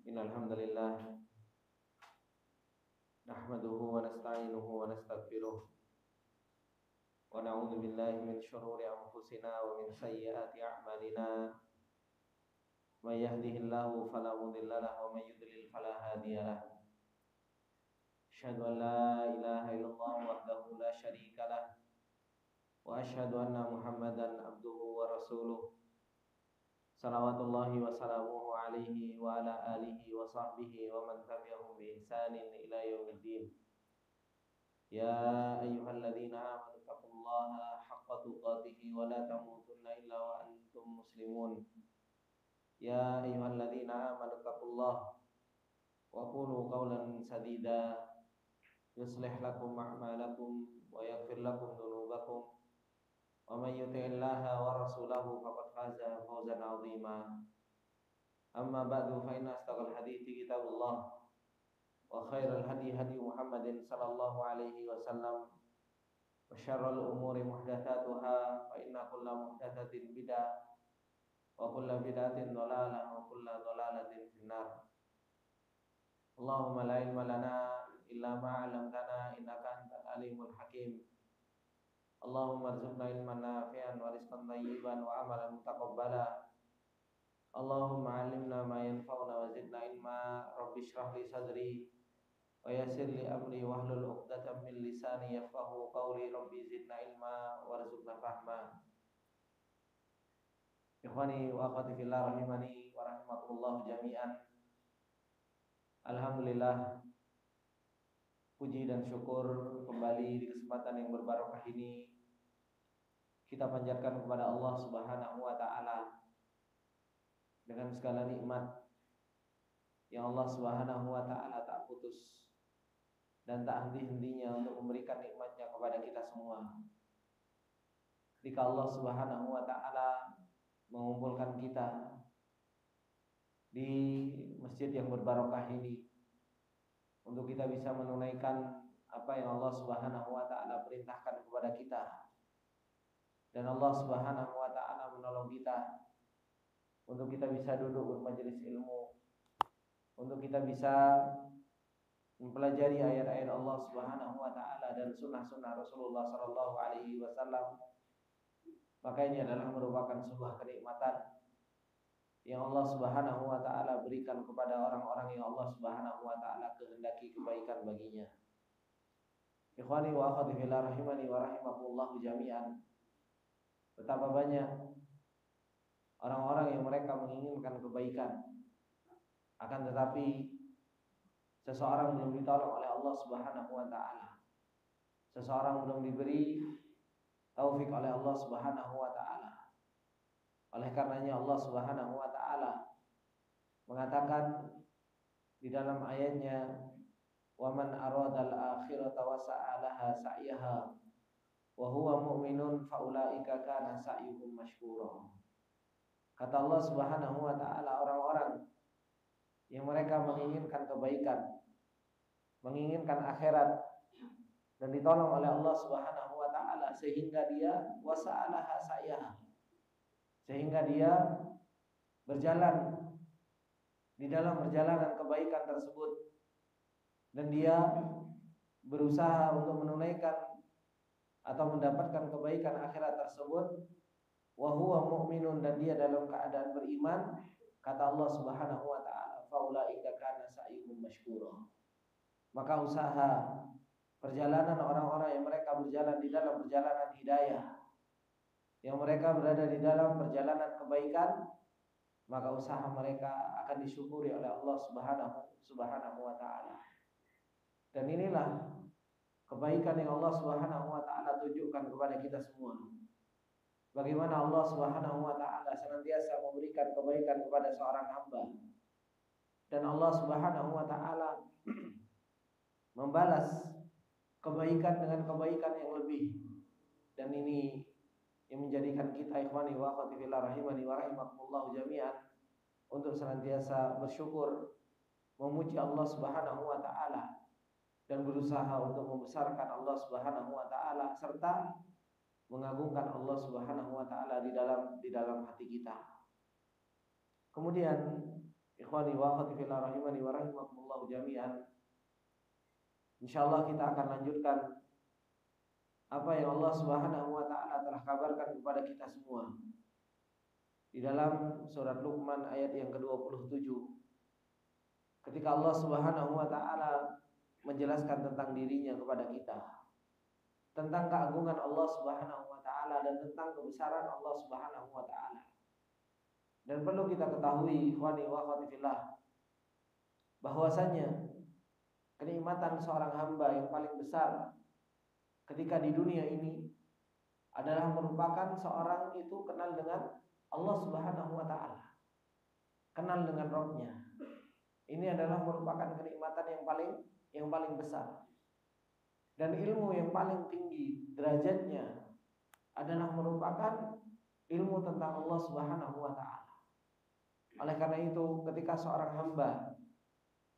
Innal hamdalillah nahmaduhu wa nasta'inuhu wa nastaghfiruh wa na'udzu billahi min shururi anfusina wa min sayyiati a'malina may yahdihillahu fala mudilla lahu wa may yudlil fala hadiya lahu asyhadu an la ilaha illallah wahdahu la syarika lah wa asyhadu anna muhammadan abduhu wa rasuluh salawatullahi wa salamuhu alaihi wa ala alihi wa sahbihi wa man tabi'ahum bi ihsanin ila yaumiddin. Ya ayyuhalladzina amanu taqullaha haqqa tuqatih wa la tamutunna illa wa antum muslimun. Ya ayyuhalladzina amanu taqullaha wa qulu qawlan sadida yuslih lakum a'malakum wa yaghfir lakum dhunubakum. Wa may yuti'illaha wa rasulahu faqad faza fawzan 'azima. Amma ba'du fa inna astaqal hadithi kitabullah wa khairal hadi hadi Muhammadin sallallahu alaihi wasallam wa syarrul umuri muhdatsatuha fa inna kulla muhdatsatin bid'ah wa kulla bid'atin dhalalah wa kulla dhalalatin finnar. Allahumma la ilma lana illa ma 'allamtana innaka antal alimul hakim. Allahumma arzuqna ilman nafi'an wa rizqan thayyiban wa amalan mutaqabbala. Allahumma 'allimna ma yanfa'una wa zidna ilma. Rabbi shrah li sadri wa yassir li amri wahlul 'uqdatam min lisani yafqahu qawli. Rabbi zidna ilma warzuqna fahma. Ikhwani wa akhwati fillah rahimani wa rahimakumullah jami'an. Alhamdulillah, puji dan syukur kembali di kesempatan yang berbarokah ini kita panjatkan kepada Allah Subhanahu wa taala dengan segala nikmat yang Allah Subhanahu wa taala tak putus dan tak henti-hentinya untuk memberikan nikmatnya kepada kita semua. Ketika Allah Subhanahu wa taala mengumpulkan kita di masjid yang berbarokah ini untuk kita bisa menunaikan apa yang Allah Subhanahu wa taala perintahkan kepada kita. Dan Allah Subhanahu wa taala menolong kita untuk kita bisa duduk bermajelis ilmu, untuk kita bisa mempelajari ayat-ayat Allah Subhanahu wa taala dan sunnah-sunnah Rasulullah sallallahu alaihi wasallam. Maka ini adalah merupakan sebuah kenikmatan yang Allah Subhanahu wa taala berikan kepada orang-orang yang Allah Subhanahu wa taala kehendaki kebaikan baginya. Ikhwani wa akhwati fillah rahimani wa rahimakumullah jami'an. Betapa banyak orang-orang yang mereka menginginkan kebaikan, akan tetapi seseorang belum ditolong oleh Allah Subhanahu wa taala. Seseorang belum diberi taufik oleh Allah Subhanahu wa taala. Oleh karenanya Allah Subhanahu wa taala mengatakan di dalam ayatnya, "Wa man aradal akhirata wa sa'alaha sa'yaha wa huwa mu'minun fa ulaika kana sa'yuhum mashkura." Kata Allah Subhanahu wa taala, orang-orang yang mereka menginginkan kebaikan, menginginkan akhirat dan ditolong oleh Allah Subhanahu wa taala sehingga dia wasa'alaha sa'yaha, sehingga dia berjalan di dalam perjalanan kebaikan tersebut dan dia berusaha untuk menunaikan atau mendapatkan kebaikan akhirat tersebut, wa huwa mu'minun, dan dia dalam keadaan beriman, kata Allah Subhanahu wa taala, faulaika kana sa'yuhum mashkura. Maka usaha perjalanan orang-orang yang mereka berjalan di dalam perjalanan hidayah, yang mereka berada di dalam perjalanan kebaikan, maka usaha mereka akan disyukuri oleh Allah Subhanahu wa taala. Dan inilah kebaikan yang Allah Subhanahu wa taala tunjukkan kepada kita semua. Bagaimana Allah Subhanahu wa taala senantiasa memberikan kebaikan kepada seorang hamba. Dan Allah Subhanahu wa taala membalas kebaikan dengan kebaikan yang lebih. Dan ini yang menjadikan kita ikhwani wa akhwati fillah rahimani wa rahimakumullah jami'an untuk senantiasa bersyukur, memuji Allah Subhanahu wa taala dan berusaha untuk membesarkan Allah Subhanahu wa taala serta mengagungkan Allah Subhanahu wa taala di dalam hati kita. Kemudian Ikhwani wa akhwati fillah rahimani wa rahimakumullah jami'an. Insyaallah kita akan lanjutkan apa yang Allah Subhanahu wa taala telah kabarkan kepada kita semua di dalam surat Luqman ayat yang ke-27. Ketika Allah Subhanahu wa taala menjelaskan tentang dirinya kepada kita, tentang keagungan Allah Subhanahu wa taala dan tentang kebesaran Allah Subhanahu wa taala. Dan perlu kita ketahui ikhwani wa akhwati fillah bahwasanya kenikmatan seorang hamba yang paling besar ketika di dunia ini adalah merupakan seorang itu kenal dengan Allah Subhanahu wa taala, kenal dengan Rabb-nya. Ini adalah merupakan kenikmatan yang paling besar. Dan ilmu yang paling tinggi derajatnya adalah merupakan ilmu tentang Allah Subhanahu wa taala. Oleh karena itu, ketika seorang hamba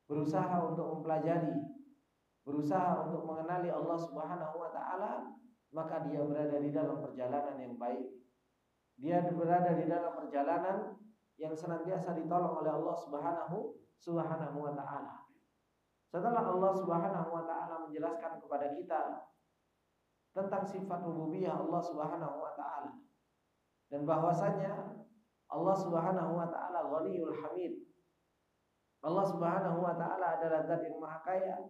berusaha untuk mempelajari, berusaha untuk mengenali Allah Subhanahu wa taala, maka dia berada di dalam perjalanan yang baik. Dia berada di dalam perjalanan yang senantiasa ditolong oleh Allah Subhanahu wa taala. Setelah Allah Subhanahu wa taala menjelaskan kepada kita tentang sifat rububiyah Allah Subhanahu wa taala dan bahwasanya Allah Subhanahu wa taala Ghaniyul Hamid. Allah Subhanahu wa taala adalah zat yang maha kaya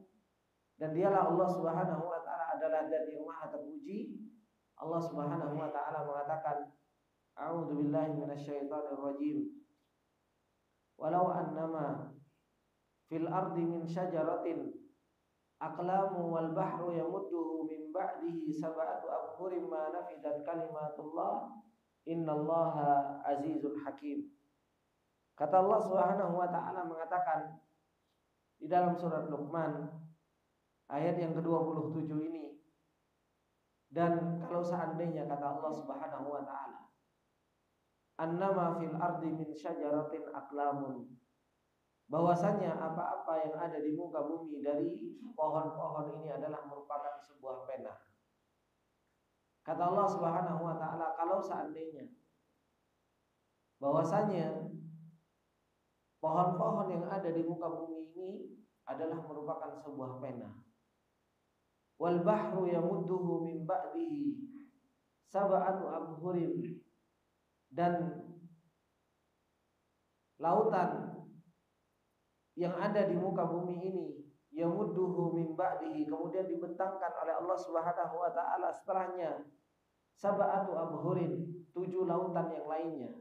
dan dialah Allah Subhanahu wa taala adalah zat yang maha terpuji. Allah Subhanahu wa taala mengatakan, A'udzu billahi minasyaitonir rajim. Walau annama fil ardi min syajaratin aqlamu wal bahru yamudduhu min ba'dihi sab'atu abhurin ma nafidat kalimatullah innallaha azizun hakim. Kata Allah Subhanahu wa taala mengatakan di dalam surat Luqman ayat yang ke-27 ini, dan kalau seandainya kata Allah Subhanahu wa taala annama fil ardi min syajaratin aqlamun, bahwasanya apa-apa yang ada di muka bumi dari pohon-pohon ini adalah merupakan sebuah pena. Kata Allah Subhanahu wa taala, kalau seandainya bahwasanya pohon-pohon yang ada di muka bumi ini adalah merupakan sebuah pena. Wal bahru yamudduhu min ba'dihi sab'atu abhurin, dan lautan yang ada di muka bumi ini yamudduhu min ba'dihi, kemudian dibentangkan oleh Allah Subhanahu wa taala setelahnya sab'atu abhurin, 7 lautan yang lainnya.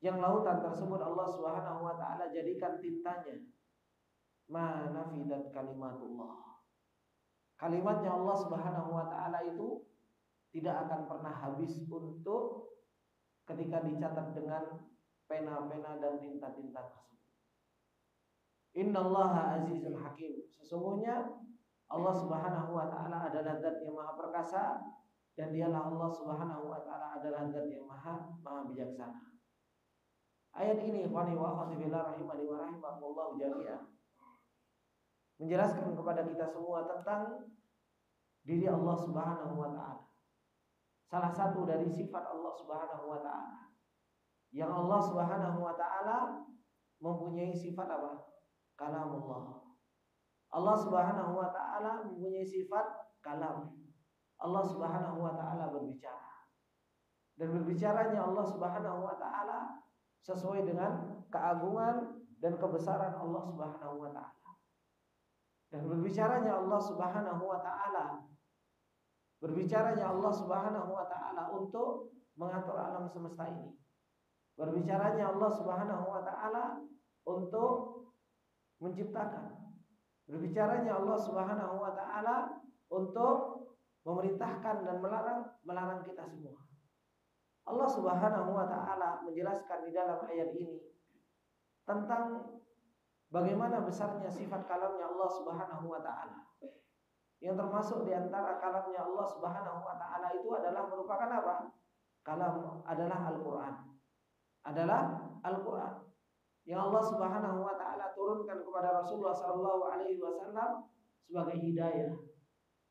Yang lautan tersebut Allah Subhanahu wa taala jadikan tintanya ma nafidat kalimatullah. Kalimatnya Allah Subhanahu wa taala itu tidak akan pernah habis untuk ketika dicatat dengan pena-pena dan tinta-tinta tersebut. Innallaha azizun hakim. Sesungguhnya Allah Subhanahu wa taala adalah zat yang maha perkasa dan dialah Allah Subhanahu wa taala adalah zat yang maha bijaksana. Ayat ini ikhwani wa akhwati fillah rahimani wa rahimakumullah jami'an menjelaskan kepada kita semua tentang diri Allah Subhanahu wa taala. Salah satu dari sifat Allah Subhanahu wa taala yang Allah Subhanahu wa taala mempunyai sifat apa? Kalamullah. Allah Subhanahu wa taala mempunyai sifat kalam. Allah Subhanahu wa taala berbicara. Dan berbicaranya Allah Subhanahu wa taala sesuai dengan keagungan dan kebesaran Allah Subhanahu wa taala. Dan berbicaranya Allah Subhanahu wa taala, berbicaranya Allah Subhanahu wa taala untuk mengatur alam semesta ini. Berbicaranya Allah Subhanahu wa taala untuk menciptakan. Berbicaranya Allah Subhanahu wa taala untuk memerintahkan dan melarang kita semua. Allah Subhanahu wa taala menjelaskan di dalam ayat ini tentang bagaimana besarnya sifat kalamnya Allah Subhanahu wa taala. Yang termasuk di antara kalamnya Allah Subhanahu wa taala itu adalah merupakan apa? Kalam adalah Al-Qur'an. Adalah Al-Qur'an yang Allah Subhanahu wa taala turunkan kepada Rasulullah sallallahu alaihi wasallam sebagai hidayah.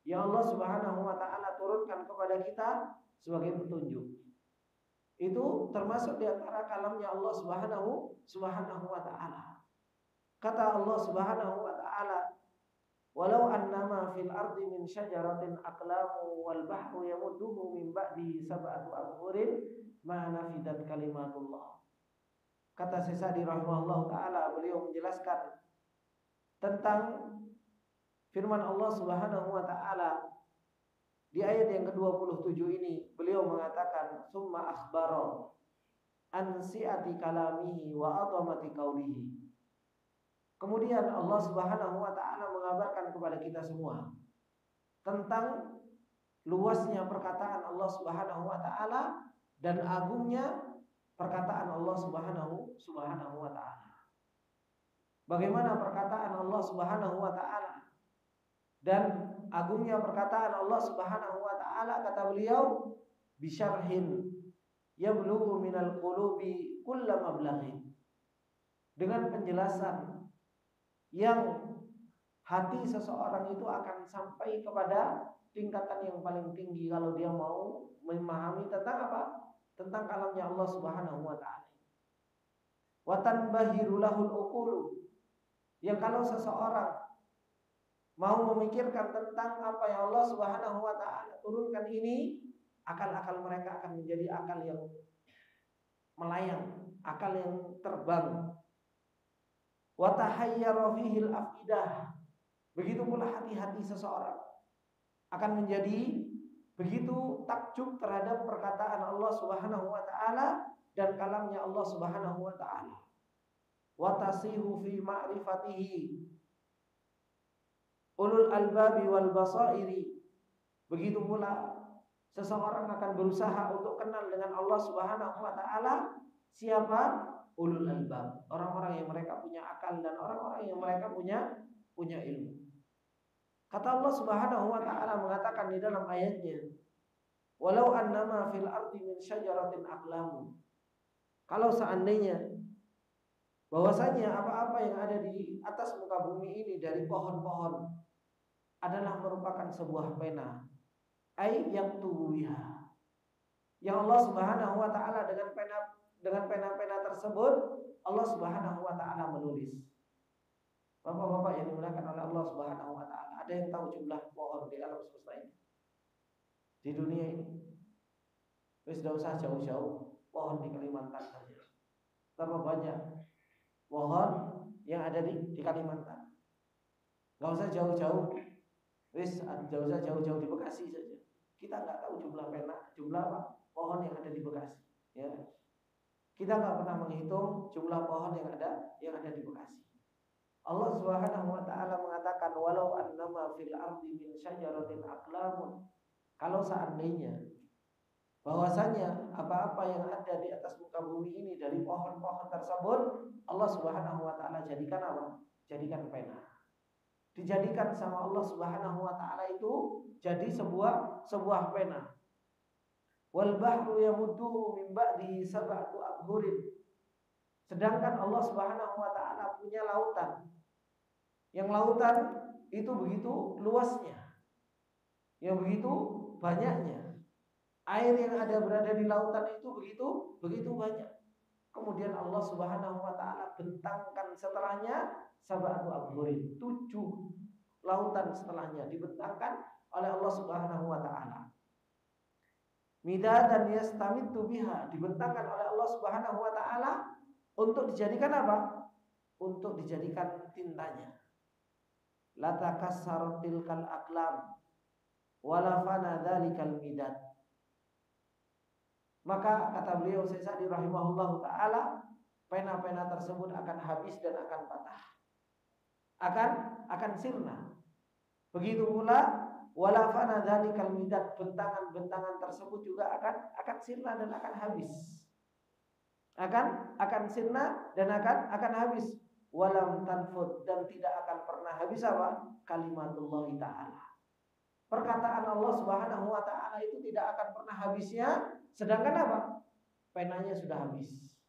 Yang Allah Subhanahu wa taala turunkan kepada kita sebagai petunjuk. Itu termasuk di antara kalamnya Allah Subhanahu wa taala. Kata Allah Subhanahu wa taala, "Walau annama fil ardi min syajaratin aqlamu wal bahru yamudduhu min ba'dihi sab'atu abhurin ma nafidat kalimatullah." Kata Syekh Sa'di rahimahullah taala, beliau menjelaskan tentang firman Allah Subhanahu wa taala di ayat yang ke-27 ini. Beliau mengatakan, "Summa akhbara an si'ati kalamihi wa adhamati qawlihi." Kemudian Allah Subhanahu wa taala mengabarkan kepada kita semua tentang luasnya perkataan Allah Subhanahu wa taala dan agungnya perkataan Allah Subhanahu wa taala. Bagaimana perkataan Allah Subhanahu wa taala dan agungnya perkataan Allah Subhanahu wa taala, kata beliau, bisyarhin yablughu minal qulubi kullama mablaghin. Dengan penjelasan yang hati seseorang itu akan sampai kepada tingkatan yang paling tinggi kalau dia mau memahami tentang apa? Tentang kalamnya Allah Subhanahu wa taala. Wa tanbahiru lahul uqulu. Yang kalau seseorang mau memikirkan tentang apa yang Allah Subhanahu wa taala turunkan ini, akal-akal mereka akan menjadi akal yang melayang, akal yang terbang. Wa tahayyara fihil afidah. Begitu pula hati-hati seseorang akan menjadi begitu takjub terhadap perkataan Allah Subhanahu wa taala dan kalamnya Allah Subhanahu wa taala. Wa tasihu fi ma'rifatihi ulul albabi wal basairi. Begitu pula seseorang akan berusaha untuk kenal dengan Allah Subhanahu wa taala. Siapa? Ulul albab, orang-orang yang mereka punya akal dan orang-orang yang mereka punya ilmu. Kata Allah Subhanahu wa taala mengatakan di dalam ayatnya, "Walau annama fil ardi min syajaratin aqlamu." Kalau seandainya bahwasanya apa-apa yang ada di atas muka bumi ini dari pohon-pohon adalah merupakan sebuah pena, ai yaktubu biha. Yang Allah Subhanahu wa taala dengan pena-pena tersebut Allah Subhanahu wa taala menulis. Bapak-bapak yang dimuliakan oleh Allah Subhanahu wa taala, ada yang tahu jumlah pohon di alam semesta ini? Di dunia ini. Wis tidak usah jauh-jauh, pohon di Kalimantan saja. Berapa banyak pohon yang ada di Kalimantan? Enggak usah jauh-jauh. Wis enggak usah jauh-jauh di Bekasi saja. Kita enggak tahu jumlah pohon yang ada di Bekasi, ya. Kita enggak pernah menghitung jumlah pohon yang ada di Bekasi. Allah Subhanahu wa taala mengatakan, walau annama fil ardi min syajaratin aqlamun. Kalau seandainya bahwasanya apa-apa yang ada di atas muka bumi ini dari pohon-pohon tersebut Allah Subhanahu wa taala jadikan apa? Jadikan pena. Dijadikan sama Allah Subhanahu wa taala itu jadi sebuah pena. Wal bahru yamudduhu min ba'dihi sab'atu abhurin. Sedangkan Allah Subhanahu wa taala punya lautan. Yang lautan itu begitu luasnya. Yang begitu banyaknya. Air yang berada di lautan itu begitu banyak. Kemudian Allah Subhanahu wa taala bentangkan setelahnya sab'atu abhurin, 7 lautan setelahnya dibentangkan oleh Allah Subhanahu wa taala. Midadan yastamittu biha, dibentangkan oleh Allah Subhanahu wa taala untuk dijadikan apa? Untuk dijadikan tintanya. La takassarat tilkal aqlam wala fana dzalikal midad. Maka kata beliau Syekh Sa'di rahimahullahu taala, pena-pena tersebut akan habis dan akan patah. Akan sirna. Begitu pula wala fana dzalikal midad, bentangan-bentangan tersebut juga akan sirna dan akan habis. Akan sirna dan akan habis. Walam tanfud, dan tidak akan pernah habis apa? Kalimatullah ta'ala. Perkataan Allah Subhanahu wa taala itu tidak akan pernah habisnya, sedangkan apa? Penanya sudah habis.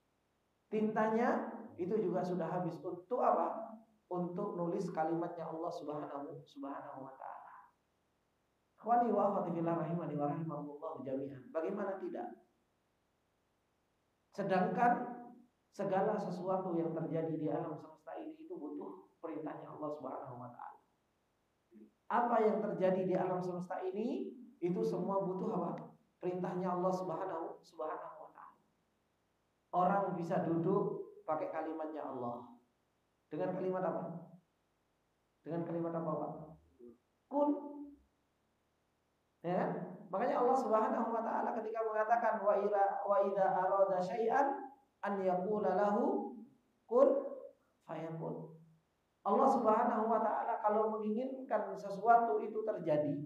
Tintanya itu juga sudah habis untuk apa? Untuk nulis kalimatnya Allah Subhanahu wa taala. Akhwani wa akhwati fillah rahimani wa rahimakumullah jami'an. Bagaimana tidak? Sedangkan segala sesuatu yang terjadi di alam semesta ini itu butuh perintahnya Allah Subhanahu wa taala. Apa yang terjadi di alam semesta ini itu semua butuh apa? Perintahnya Allah Subhanahu wa taala. Orang bisa duduk pakai kalimatnya Allah. Dengan kalimat apa? Dengan kalimat apa, Pak? Kun. Ya. Makanya Allah Subhanahu wa taala ketika mengatakan wa idza arada syai'an an yaqula lahu kun fayakun. Allah Subhanahu wa taala kalau menginginkan sesuatu itu terjadi.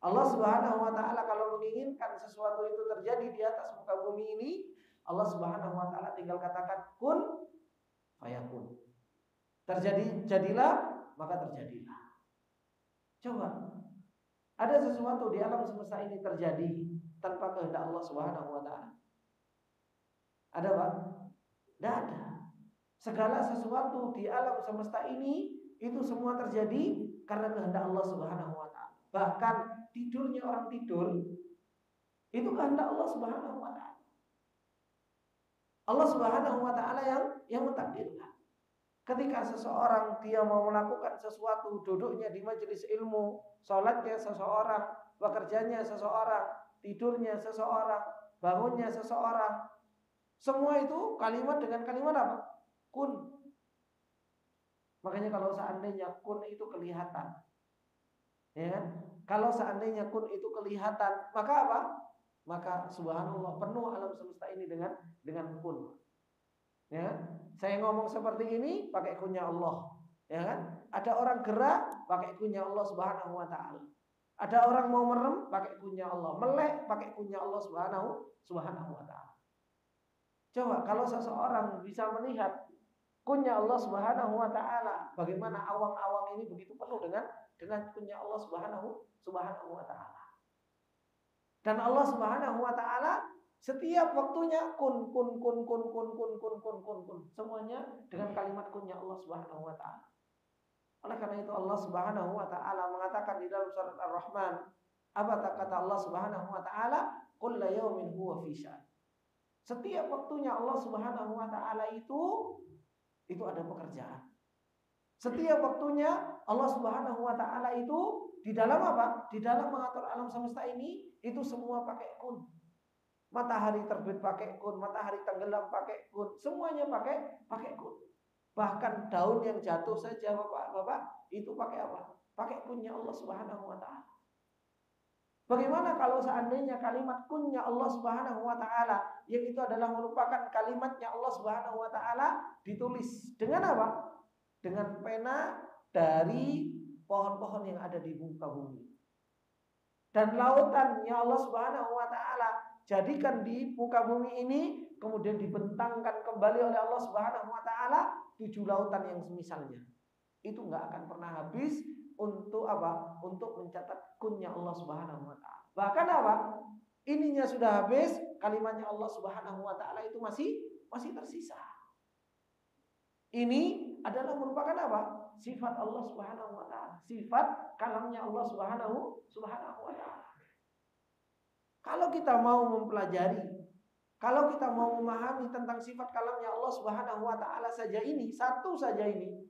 Allah Subhanahu wa taala kalau menginginkan sesuatu itu terjadi di atas muka bumi ini, Allah Subhanahu wa taala tinggal katakan kun fayakun. Terjadi, jadilah, maka terjadilah. Coba. Ada sesuatu di alam semesta ini terjadi tanpa kehendak Allah Subhanahu wa taala. Ada, Pak? Tidak ada. Segala sesuatu di alam semesta ini itu semua terjadi karena kehendak Allah Subhanahu wa taala. Bahkan tidurnya orang tidur itu kehendak Allah Subhanahu wa taala. Allah Subhanahu wa taala yang mentakdirkan. Ketika seseorang dia mau melakukan sesuatu, duduknya di majelis ilmu, sholatnya seseorang, bekerjanya seseorang, tidurnya seseorang, bangunnya seseorang, semua itu kalimat dengan kalimat apa? Kun. Makanya kalau seandainya kun itu kelihatan, ya kan? Kalau seandainya kun itu kelihatan, maka apa? Maka subhanallah penuh alam semesta ini dengan kun. Ya kan? Saya ngomong seperti ini pakai kunnya Allah, ya kan? Ada orang gerak pakai kunnya Allah Subhanahu wa taala. Ada orang mau merem pakai kunnya Allah, melek pakai kunnya Allah Subhanahu wa taala. Coba kalau seseorang bisa melihat kunnya Allah Subhanahu wa taala, bagaimana awang-awang ini begitu penuh dengan kunnya Allah Subhanahu wa taala. Dan Allah Subhanahu wa taala setiap waktunya kun. Semuanya dengan kalimat kunnya Allah Subhanahu wa taala. Oleh karena itu Allah Subhanahu wa taala mengatakan di dalam surat Ar-Rahman, apa kata Allah Subhanahu wa taala? Kullu yaumin huwa fi sya'an. Setiap waktunya Allah Subhanahu wa taala itu ada pekerjaan. Setiap waktunya Allah Subhanahu wa taala itu di dalam apa? Di dalam mengatur alam semesta ini itu semua pakai kun. Matahari terbit pakai kun, matahari tenggelam pakai kun, semuanya pakai kun. Bahkan daun yang jatuh saja Bapak, itu pakai apa? Pakai kunnya Allah Subhanahu wa taala. Bagaimana kalau seandainya kalimat kunnya Allah Subhanahu wa taala yang itu adalah merupakan kalimatnya Allah Subhanahu wa taala ditulis dengan apa? Dengan pena dari pohon-pohon yang ada di muka bumi. Dan lautannya Allah Subhanahu wa taala jadikan di muka bumi ini kemudian dibentangkan kembali oleh Allah Subhanahu wa taala 7 lautan yang semisalnya. Itu enggak akan pernah habis untuk apa? Untuk mencatat kunnya Allah Subhanahu wa taala. Bahkan apa? Ininya sudah habis, kalimatnya Allah Subhanahu wa taala itu masih tersisa. Ini adalah merupakan apa? Sifat Allah Subhanahu wa taala, sifat kalamnya Allah Subhanahu wa taala. Kalau kita mau mempelajari, kalau kita mau memahami tentang sifat kalamnya Allah Subhanahu wa taala saja ini, satu saja ini,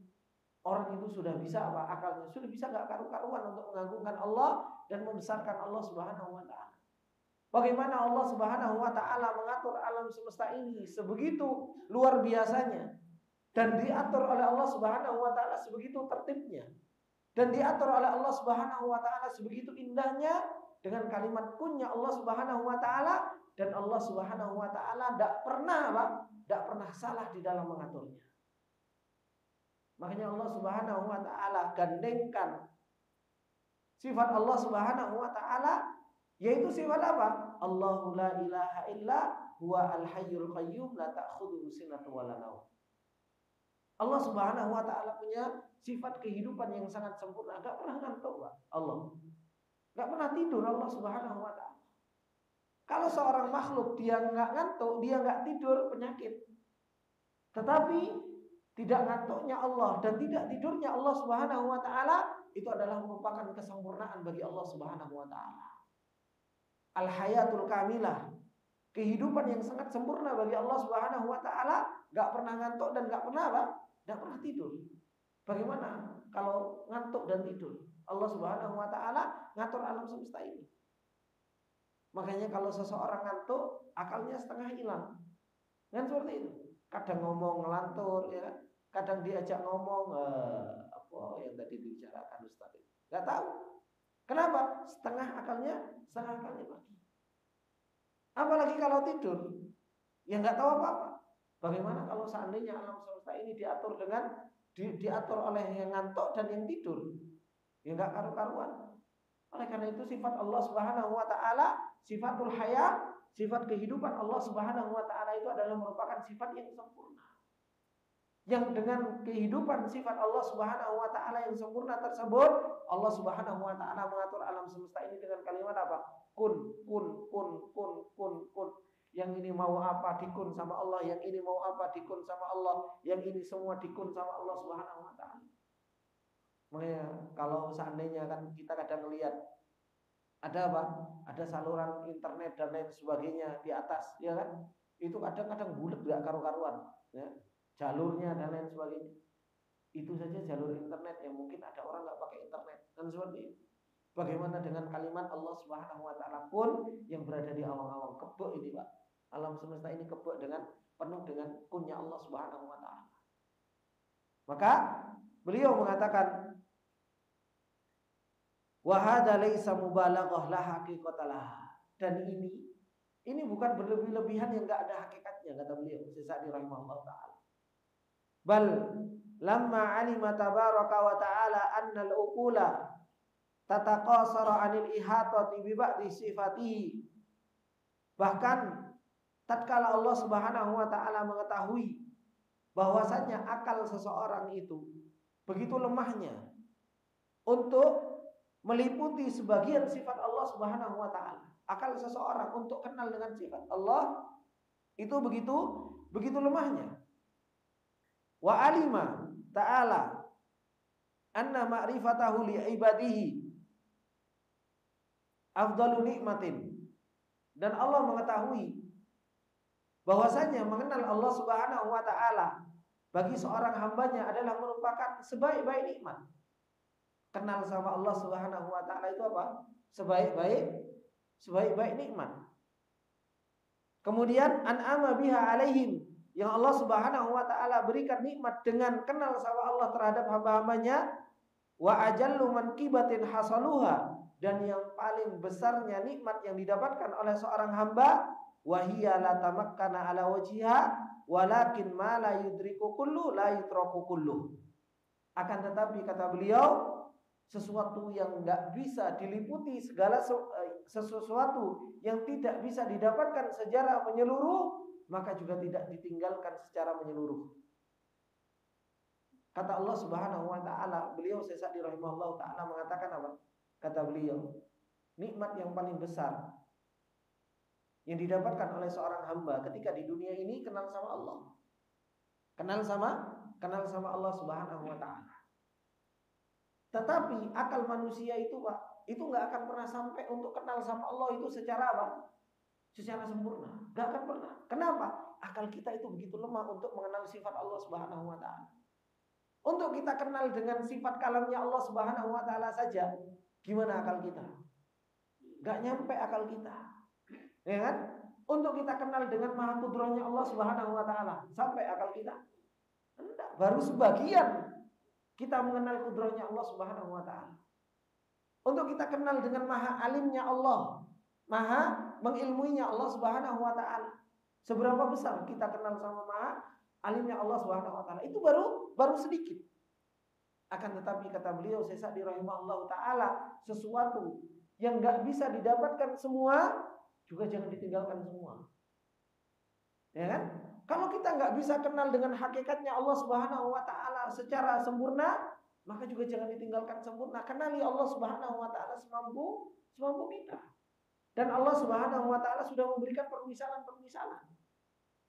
orang itu sudah bisa apa? Akalnya sudah bisa enggak karu-karuan untuk mengagungkan Allah dan membesarkan Allah Subhanahu wa taala. Bagaimana Allah Subhanahu wa taala mengatur alam semesta ini sebegitu luar biasanya dan diatur oleh Allah Subhanahu wa taala sebegitu tertibnya dan diatur oleh Allah Subhanahu wa taala sebegitu indahnya dengan kalimat kunnya Allah Subhanahu wa taala, dan Allah Subhanahu wa taala tidak pernah salah di dalam mengaturnya. Makanya Allah Subhanahu wa taala gandengkan sifat Allah Subhanahu wa taala, yaitu sifat apa? Allahu la ilaha illa huwa al-hayyul qayyum la ta'khudhuhu sinatun wa la naum. Allah Subhanahu wa taala punya sifat kehidupan yang sangat sempurna, enggak pernah ngantuk, Pak. Allah enggak pernah tidur Allah Subhanahu wa taala. Kalau seorang makhluk dia enggak ngantuk, dia enggak tidur, penyakit. Tetapi tidak ngantuknya Allah dan tidak tidurnya Allah Subhanahu wa taala itu adalah merupakan kesempurnaan bagi Allah Subhanahu wa taala. Al-hayatul kamilah, kehidupan yang sangat sempurna bagi Allah Subhanahu wa taala, enggak pernah ngantuk dan enggak pernah apa? Enggak pernah tidur. Bagaimana kalau ngantuk dan tidur? Allah Subhanahu wa taala ngatur alam semesta ini. Makanya kalau seseorang ngantuk, akalnya setengah hilang. Kan seperti itu. Kadang ngomong ngelantur ya kan. Kadang diajak ngomong apa yang tadi dibicarakan Ustaz itu. Enggak tahu. Kenapa? Setengah akalnya pergi. Apalagi kalau tidur, ya nggak tahu apa-apa. Bagaimana kalau seandainya alam semesta ini diatur diatur oleh yang ngantuk dan yang tidur? Ya nggak karu-karuan. Oleh karena itu sifat Allah Subhanahu wa taala, sifatul haya, sifat kehidupan Allah Subhanahu wa taala itu adalah merupakan sifat yang sempurna. Yang dengan kehidupan sifat Allah Subhanahu wa taala yang sempurna tersebut, Allah Subhanahu wa taala mengatur alam semesta ini dengan kalimat apa? Kun. Yang ini mau apa dikun sama Allah, yang ini mau apa dikun sama Allah, yang ini semua dikun sama Allah Subhanahu wa taala. Makanya kalau seandainya kan kita kadang lihat ada apa? Ada saluran internet dan lain sebagainya di atas, ya kan? Itu kadang-kadang bulat gak karu-karuan, ya. Jalurnya dan lain sebagainya. Itu saja jalur internet yang mungkin ada orang nggak pakai internet kan seperti itu. Bagaimana dengan kalimat Allah Subhanahu wa taala pun yang berada di awang-awang kebek ini, Pak. Alam semesta ini kebek dengan penuh dengan kunnya Allah Subhanahu wa taala. Maka beliau mengatakan wa hadza laisa mubalaghah la haqiqatalah. Dan ini bukan berlebih-lebihan yang enggak ada hakikatnya kata beliau Sa'di rahimahullah taala. Bal lamma alima tabaraka wa ta'ala anna al-uqula tataqasara 'anil ihatati bi ba'di sifatihi. Bahkan tatkala Allah Subhanahu wa taala mengetahui bahwasanya akal seseorang itu begitu lemahnya untuk meliputi sebagian sifat Allah Subhanahu wa taala. Akal seseorang untuk kenal dengan sifat Allah itu begitu lemahnya. Wa alima ta'ala anna ma'rifatahu li ibadihi afdalu nikmatin. Dan Allah mengetahui bahwasanya mengenal Allah Subhanahu wa taala bagi seorang hambanya adalah merupakan sebaik-baik nikmat. Kenal sama Allah Subhanahu wa taala itu apa? Sebaik-baik nikmat. Kemudian an'ama biha alaihim, yang Allah Subhanahu wa taala berikan nikmat dengan kenal sama Allah terhadap hamba-hambanya, wa ajallu manqibatin hasaluha, dan yang paling besarnya nikmat yang didapatkan oleh seorang hamba, wa hiya la tamakkana ala wajhiha walakin ma la yudriku kullu la yutraku kullu. Akan tetapi kata beliau, sesuatu yang enggak bisa diliputi sesuatu yang tidak bisa didapatkan secara menyeluruh, maka juga tidak ditinggalkan secara menyeluruh. Kata Allah Subhanahu wa taala, beliau Sa'di rahimahullah taala mengatakan apa? Kata beliau, nikmat yang paling besar yang didapatkan oleh seorang hamba ketika di dunia ini kenal sama Allah. Kenal sama Allah Subhanahu wa taala. Tetapi akal manusia itu, Pak, itu enggak akan pernah sampai untuk kenal sama Allah itu secara apa? Secara sempurna. Enggak akan pernah. Kenapa? Akal kita itu begitu lemah untuk mengenal sifat Allah Subhanahu wa taala. Untuk kita kenal dengan sifat kalamnya Allah Subhanahu wa taala saja, gimana akal kita? Enggak nyampe akal kita. Ya kan? Untuk kita kenal dengan maha kudrahnya Allah Subhanahu wa taala, sampai akal kita? Enggak, baru sebagian kita mengenal kudrahnya Allah Subhanahu wa taala. Untuk kita kenal dengan maha alimnya Allah, maha mengilmuinya Allah Subhanahu wa taala. Seberapa besar kita kenal sama maha alimnya Allah Subhanahu wa taala, itu baru sedikit. Akan tetapi kata beliau Sa'di rahimahullah taala, sesuatu yang enggak bisa didapatkan semua juga jangan ditinggalkan semua. Ya kan? Kalau kita nggak bisa kenal dengan hakikatnya Allah Subhanahu wa taala secara sempurna, maka juga jangan ditinggalkan sempurna. Kenali Allah Subhanahu wa taala semampu kita. Dan Allah Subhanahu wa taala sudah memberikan permisalan-permisalan.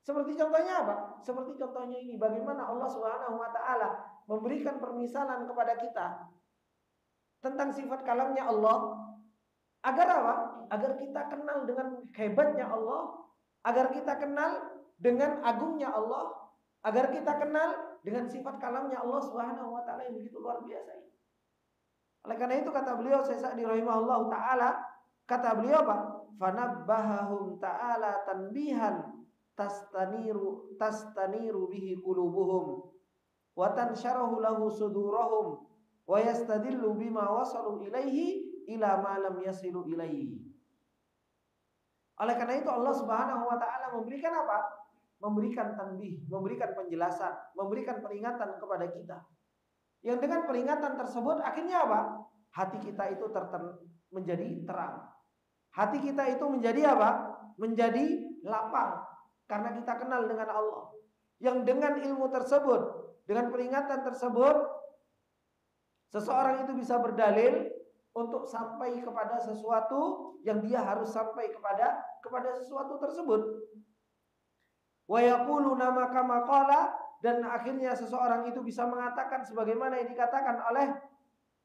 Seperti contohnya apa? Seperti contohnya ini, bagaimana Allah Subhanahu wa taala memberikan permisalan kepada kita tentang sifat kalamnya Allah, agar apa? Agar kita kenal dengan hebatnya Allah, agar kita kenal dengan agungnya Allah, agar kita kenal dengan sifat kalamnya Allah Subhanahu wa taala yang begitu luar biasa ini. Oleh karena itu kata beliau Syekh Sa'di rahimahullahu taala, kata beliau apa? Fanabbahahum ta'ala tanbihan tastaniru bihi qulubuhum wa tansyarahu lahu sudurahum wa yastadillu bima wasalu ilaihi ila ma lam yasilu ilaihi. Oleh karena itu Allah Subhanahu wa taala memberikan apa? Memberikan tanbih, memberikan penjelasan, memberikan peringatan kepada kita. Yang dengan peringatan tersebut akhirnya apa? Hati kita itu menjadi terang. Hati kita itu menjadi apa? Menjadi lapang karena kita kenal dengan Allah. Yang dengan ilmu tersebut, dengan peringatan tersebut, seseorang itu bisa berdalil untuk sampai kepada sesuatu yang dia harus sampai kepada sesuatu tersebut. Wa yaquluna ma kama qala, dan akhirnya seseorang itu bisa mengatakan sebagaimana yang dikatakan oleh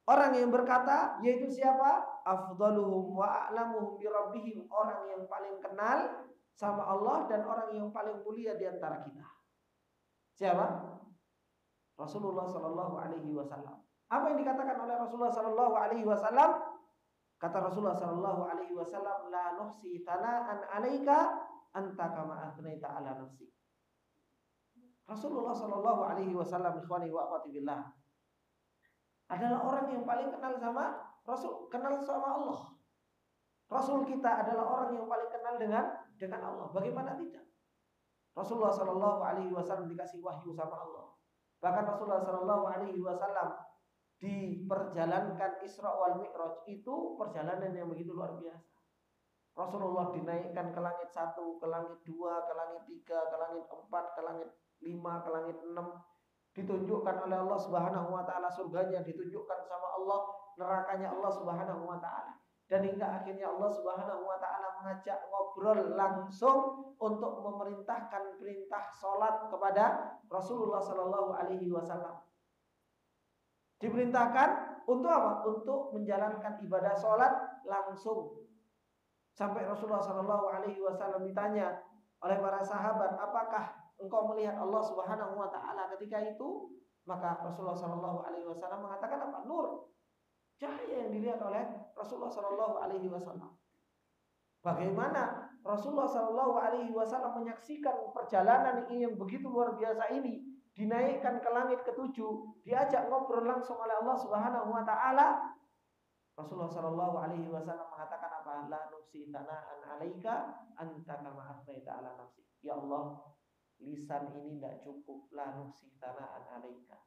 orang yang berkata, yaitu siapa? Afdaluhum wa a'lamuhum bi rabbihim, orang yang paling kenal sama Allah dan orang yang paling mulia di antara kita. Siapa? Rasulullah sallallahu alaihi wasallam. Apa yang dikatakan oleh Rasulullah sallallahu alaihi wasallam? Kata Rasulullah sallallahu alaihi wasallam, la nuhsi thana'an 'alaika anta kama athnaita 'ala nafsi. Rasulullah sallallahu alaihi wasallam, ikhwani wa akhwati billah, adalah orang yang paling kenal sama Rasul, kenal sama Allah. Rasul kita adalah orang yang paling kenal dengan Allah. Bagaimana tidak? Rasulullah sallallahu alaihi wasallam dikasih wahyu sama Allah. Bahkan Rasulullah sallallahu alaihi wasallam diperjalankan Isra wal Mi'raj, itu perjalanan yang begitu luar biasa. Rasulullah dinaikkan ke langit 1, ke langit 2, ke langit 3, ke langit 4, ke langit 5, ke langit 6. Ditunjukkan oleh Allah Subhanahu wa taala surganya, ditunjukkan sama Allah nerakanya Allah Subhanahu wa taala. Dan hingga akhirnya Allah Subhanahu wa taala mengajak ngobrol langsung untuk memerintahkan perintah salat kepada Rasulullah sallallahu alaihi wasallam. Diperintahkan untuk apa? Untuk menjalankan ibadah salat langsung. Sampai Rasulullah sallallahu alaihi wasallam ditanya oleh para sahabat, "Apakah engkau melihat Allah Subhanahu wa taala ketika itu?" Maka Rasulullah sallallahu alaihi wasallam mengatakan apa? Nur. Cahaya yang dilihat oleh Rasulullah sallallahu alaihi wasallam. Bagaimana Rasulullah sallallahu alaihi wasallam menyaksikan perjalanan ini yang begitu luar biasa ini, dinaikkan ke langit ke-7, diajak ngobrol langsung oleh Allah Subhanahu wa taala. Rasulullah sallallahu alaihi wasallam mengatakan apa? La nusi tana'an 'alaika anta kama athnaita 'ala nafsi. Ya Allah, lisan ini tidak cukup. La nusi tana'an 'alaika.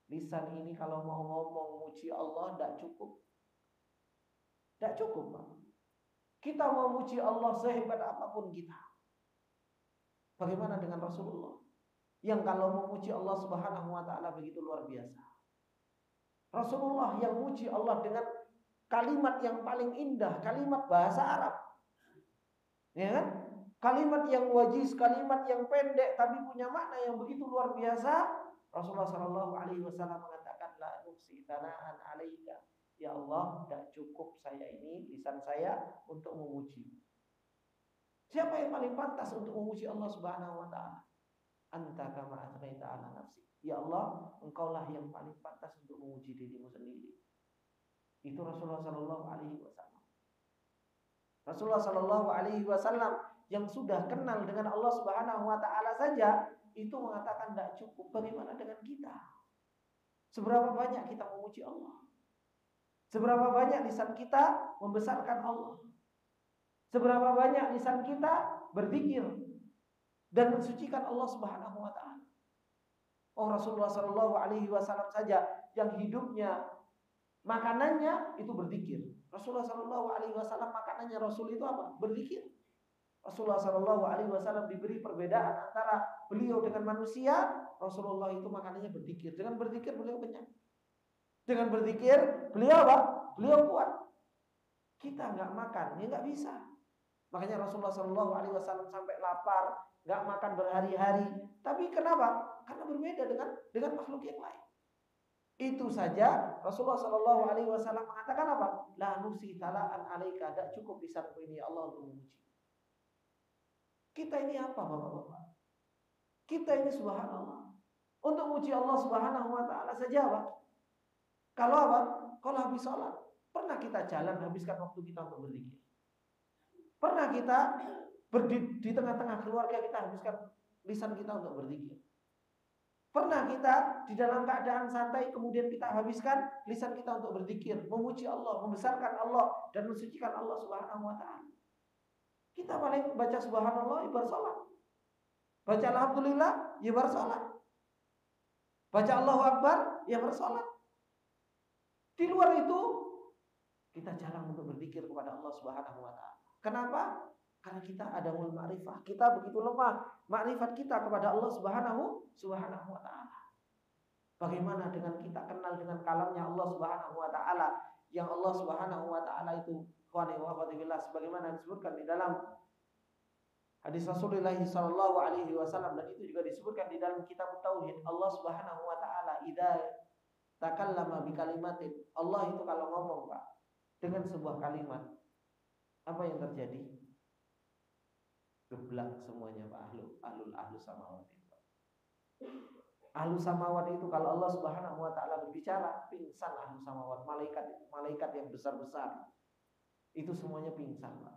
Lisan ini kalau mau ngomong muji Allah tidak cukup. Tidak cukup, Pak. Kita mau muji Allah sehebat apapun kita. Bagaimana dengan Rasulullah yang kalau memuji Allah Subhanahu wa taala begitu luar biasa? Rasulullah yang muji Allah dengan kalimat yang paling indah, kalimat bahasa Arab. Ya kan? Kalimat yang wajiz, kalimat yang pendek tapi punya makna yang begitu luar biasa. Rasulullah sallallahu alaihi wasallam mengatakan, la nuksi tana'an 'alaika. Ya Allah, tidak cukup saya ini, lisan saya untuk memuji. Siapa yang paling pantas untuk memuji Allah Subhanahu wa taala? Anta kama athnaita 'ala nafsi. Ya Allah, engkaulah yang paling pantas untuk memuji dirimu sendiri. Itu Rasulullah sallallahu alaihi wasallam. Rasulullah sallallahu alaihi wasallam yang sudah kenal dengan Allah Subhanahu wa taala saja itu mengatakan tidak cukup. Bagaimana dengan kita? Seberapa banyak kita memuji Allah? Seberapa banyak lisan kita membesarkan Allah? Seberapa banyak lisan kita berzikir dan mensucikan Allah Subhanahu wa taala? Oh, Rasulullah sallallahu alaihi wasallam saja yang hidupnya makanannya itu berzikir. Rasulullah sallallahu alaihi wasallam makanannya Rasul itu apa? Berzikir. Rasulullah sallallahu alaihi wasallam diberi perbedaan antara beliau dengan manusia. Rasulullah itu makanannya berzikir. Dengan berzikir beliau kenyang. Dengan berzikir beliau apa? Beliau kuat. Kita nggak makan, ya nggak bisa. Makanya Rasulullah sallallahu alaihi wasallam sampai lapar, nggak makan berhari-hari. Tapi kenapa? Karena berbeda dengan makhluk yang lain. Itu saja Rasulullah sallallahu alaihi wasallam mengatakan apa? La nusi tala'an 'alaika, tidak cukup lisanku ini Allah untuk memuji. Kita ini apa Bapak-bapak? Kita ini subhanallah. Untuk muji Allah Subhanahu wa taala saja, Pak. Kalau apa? Kalau habis sholat, pernah kita jalan habiskan waktu kita untuk berzikir? Pernah kita di tengah-tengah keluarga kita habiskan lisan kita untuk berzikir? Pernah kita di dalam keadaan santai kemudian kita habiskan lisan kita untuk berzikir, memuji Allah, membesarkan Allah dan mensucikan Allah Subhanahu wa taala? Kita paling baca subhanallah ya bersolat. Baca alhamdulillah ya bersolat. Baca Allahu Akbar ya bersolat. Di luar itu kita jarang untuk berzikir kepada Allah Subhanahu wa taala. Kenapa? Karena kita ada ma'rifah. Kita begitu lemah makrifat kita kepada Allah Subhanahu wa taala. Bagaimana dengan kita kenal dengan kalamnya Allah Subhanahu wa taala, yang Allah Subhanahu wa taala itu sebagaimana disebutkan di dalam hadis Rasulullah sallallahu alaihi wasallam, dan itu juga disebutkan di dalam kitab tauhid. Allah Subhanahu wa taala idza takallama bi kalimatin, Allah itu kalau ngomong, Pak, dengan sebuah kalimat, apa yang terjadi? Geblak semuanya, Pak. Ahlu samawat itu, Pak. Ahlu samawat itu kalau Allah Subhanahu wa taala berbicara, pingsan ahlu samawat, malaikat yang besar-besar. Itu semuanya pingsan, Pak.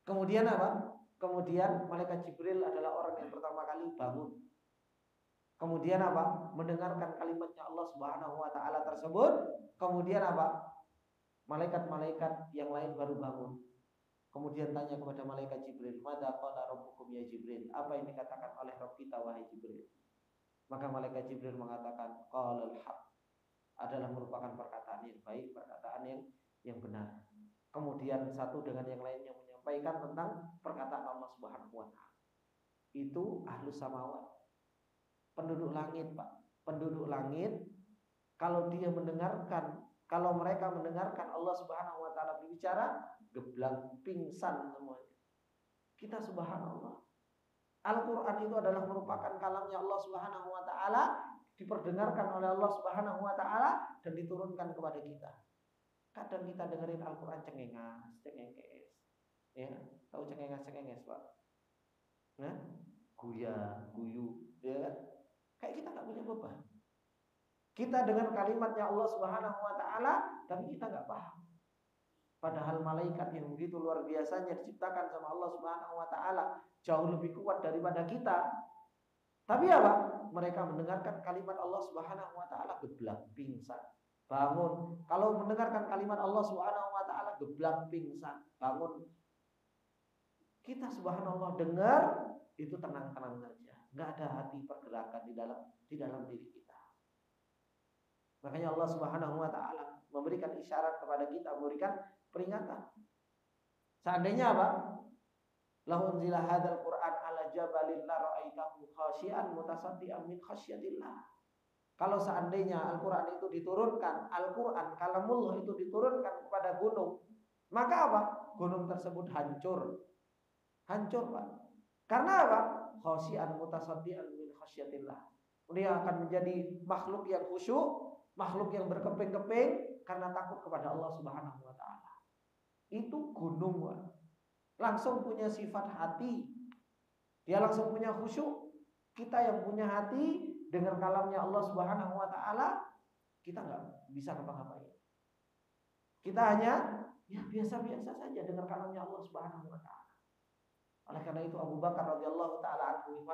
Kemudian apa? Kemudian malaikat Jibril adalah orang yang pertama kali bangun. Kemudian apa? Mendengarkan kalimatnya Allah Subhanahu wa taala tersebut. Kemudian apa? Malaikat-malaikat yang lain baru bangun. Kemudian tanya kepada malaikat Jibril, "Madza qala rabbukum ya Jibril?" Apa yang dikatakan oleh Rabb kita wahai Jibril? Maka malaikat Jibril mengatakan, "Qalal haq." Adalah merupakan perkataan yang baik, perkataan yang benar. Kemudian satu dengan yang lainnya menyampaikan tentang perkataan Allah Subhanahu wa taala. Itu ahlus samawat. Penduduk langit, Pak. Penduduk langit kalau mereka mendengarkan Allah Subhanahu wa taala berbicara, geblak, pingsan semuanya. Kita subhanallah. Al-Qur'an itu adalah merupakan kalamnya Allah Subhanahu wa taala, diperdengarkan oleh Allah Subhanahu wa taala dan diturunkan kepada kita. Kadang kita dengerin Al-Qur'an cengenges. Ya, tahu cengenges, Pak? Nah, guyu, ya kan? Kayak kita nggak punya beban. Kita dengan kalimatnya Allah Subhanahu wa taala, tapi kita nggak paham. Padahal malaikat yang begitu luar biasanya diciptakan sama Allah Subhanahu wa taala jauh lebih kuat daripada kita. Tapi apa? Mereka mendengarkan kalimat Allah Subhanahu wa taala geblak, pingsan, bangun. Kalau mendengarkan kalimat Allah Subhanahu wa taala geblak, pingsan, bangun. Kita subhanallah dengar itu tenang-tenang saja. Enggak ada hati pergerakan di dalam diri kita. Makanya Allah Subhanahu wa taala memberikan isyarat kepada kita, memberikan peringatan. Seandainya apa? Lau unzila hadzal Qur'an ala jabalin la ra'aitahu khashian mutasaddian min khasyatillah. Kalau seandainya Al-Qur'an itu diturunkan, Al-Qur'an kalamullah itu diturunkan kepada gunung, maka apa? Gunung tersebut hancur. Hancur, Pak. Karena apa? Khashian mutasaddian min khasyatillah. Dia akan menjadi makhluk yang khusyuk, makhluk yang berkeping-keping karena takut kepada Allah Subhanahu wa taala. Itu gunung, Pak. Langsung punya sifat hati. Dia langsung punya khusyuk. Kita yang punya hati dengan kalamnya Allah Subhanahu wa taala, kita nggak bisa ngapa-ngapain. Kita hanya ya biasa-biasa saja dengan kalamnya Allah Subhanahu wa taala. Oleh karena itu Abu Bakar radhiyallahu taala anhu,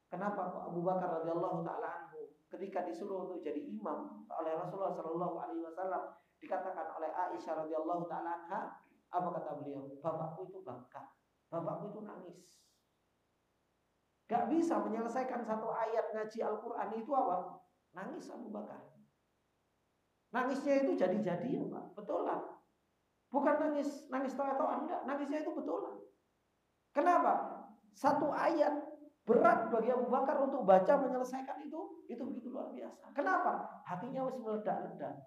kenapa Abu Bakar radhiyallahu taala anhu ketika disuruh untuk jadi imam oleh Rasulullah sallallahu alaihi wasallam, dikatakan oleh Aisyah radhiyallahu taala anha, apa kata beliau? Bapakku itu bangka, bapakku itu nangis. Gak bisa menyelesaikan satu ayat ngaji Al-Quran itu apa? Nangis Abu Bakar. Nangisnya itu jadi-jadian, Pak. Betulan. Bukan nangis toa-toa, enggak. Nangisnya itu betulan. Kenapa? Satu ayat berat bagi Abu Bakar untuk baca menyelesaikan itu begitu luar biasa. Kenapa? Hatinya masih meledak-ledak.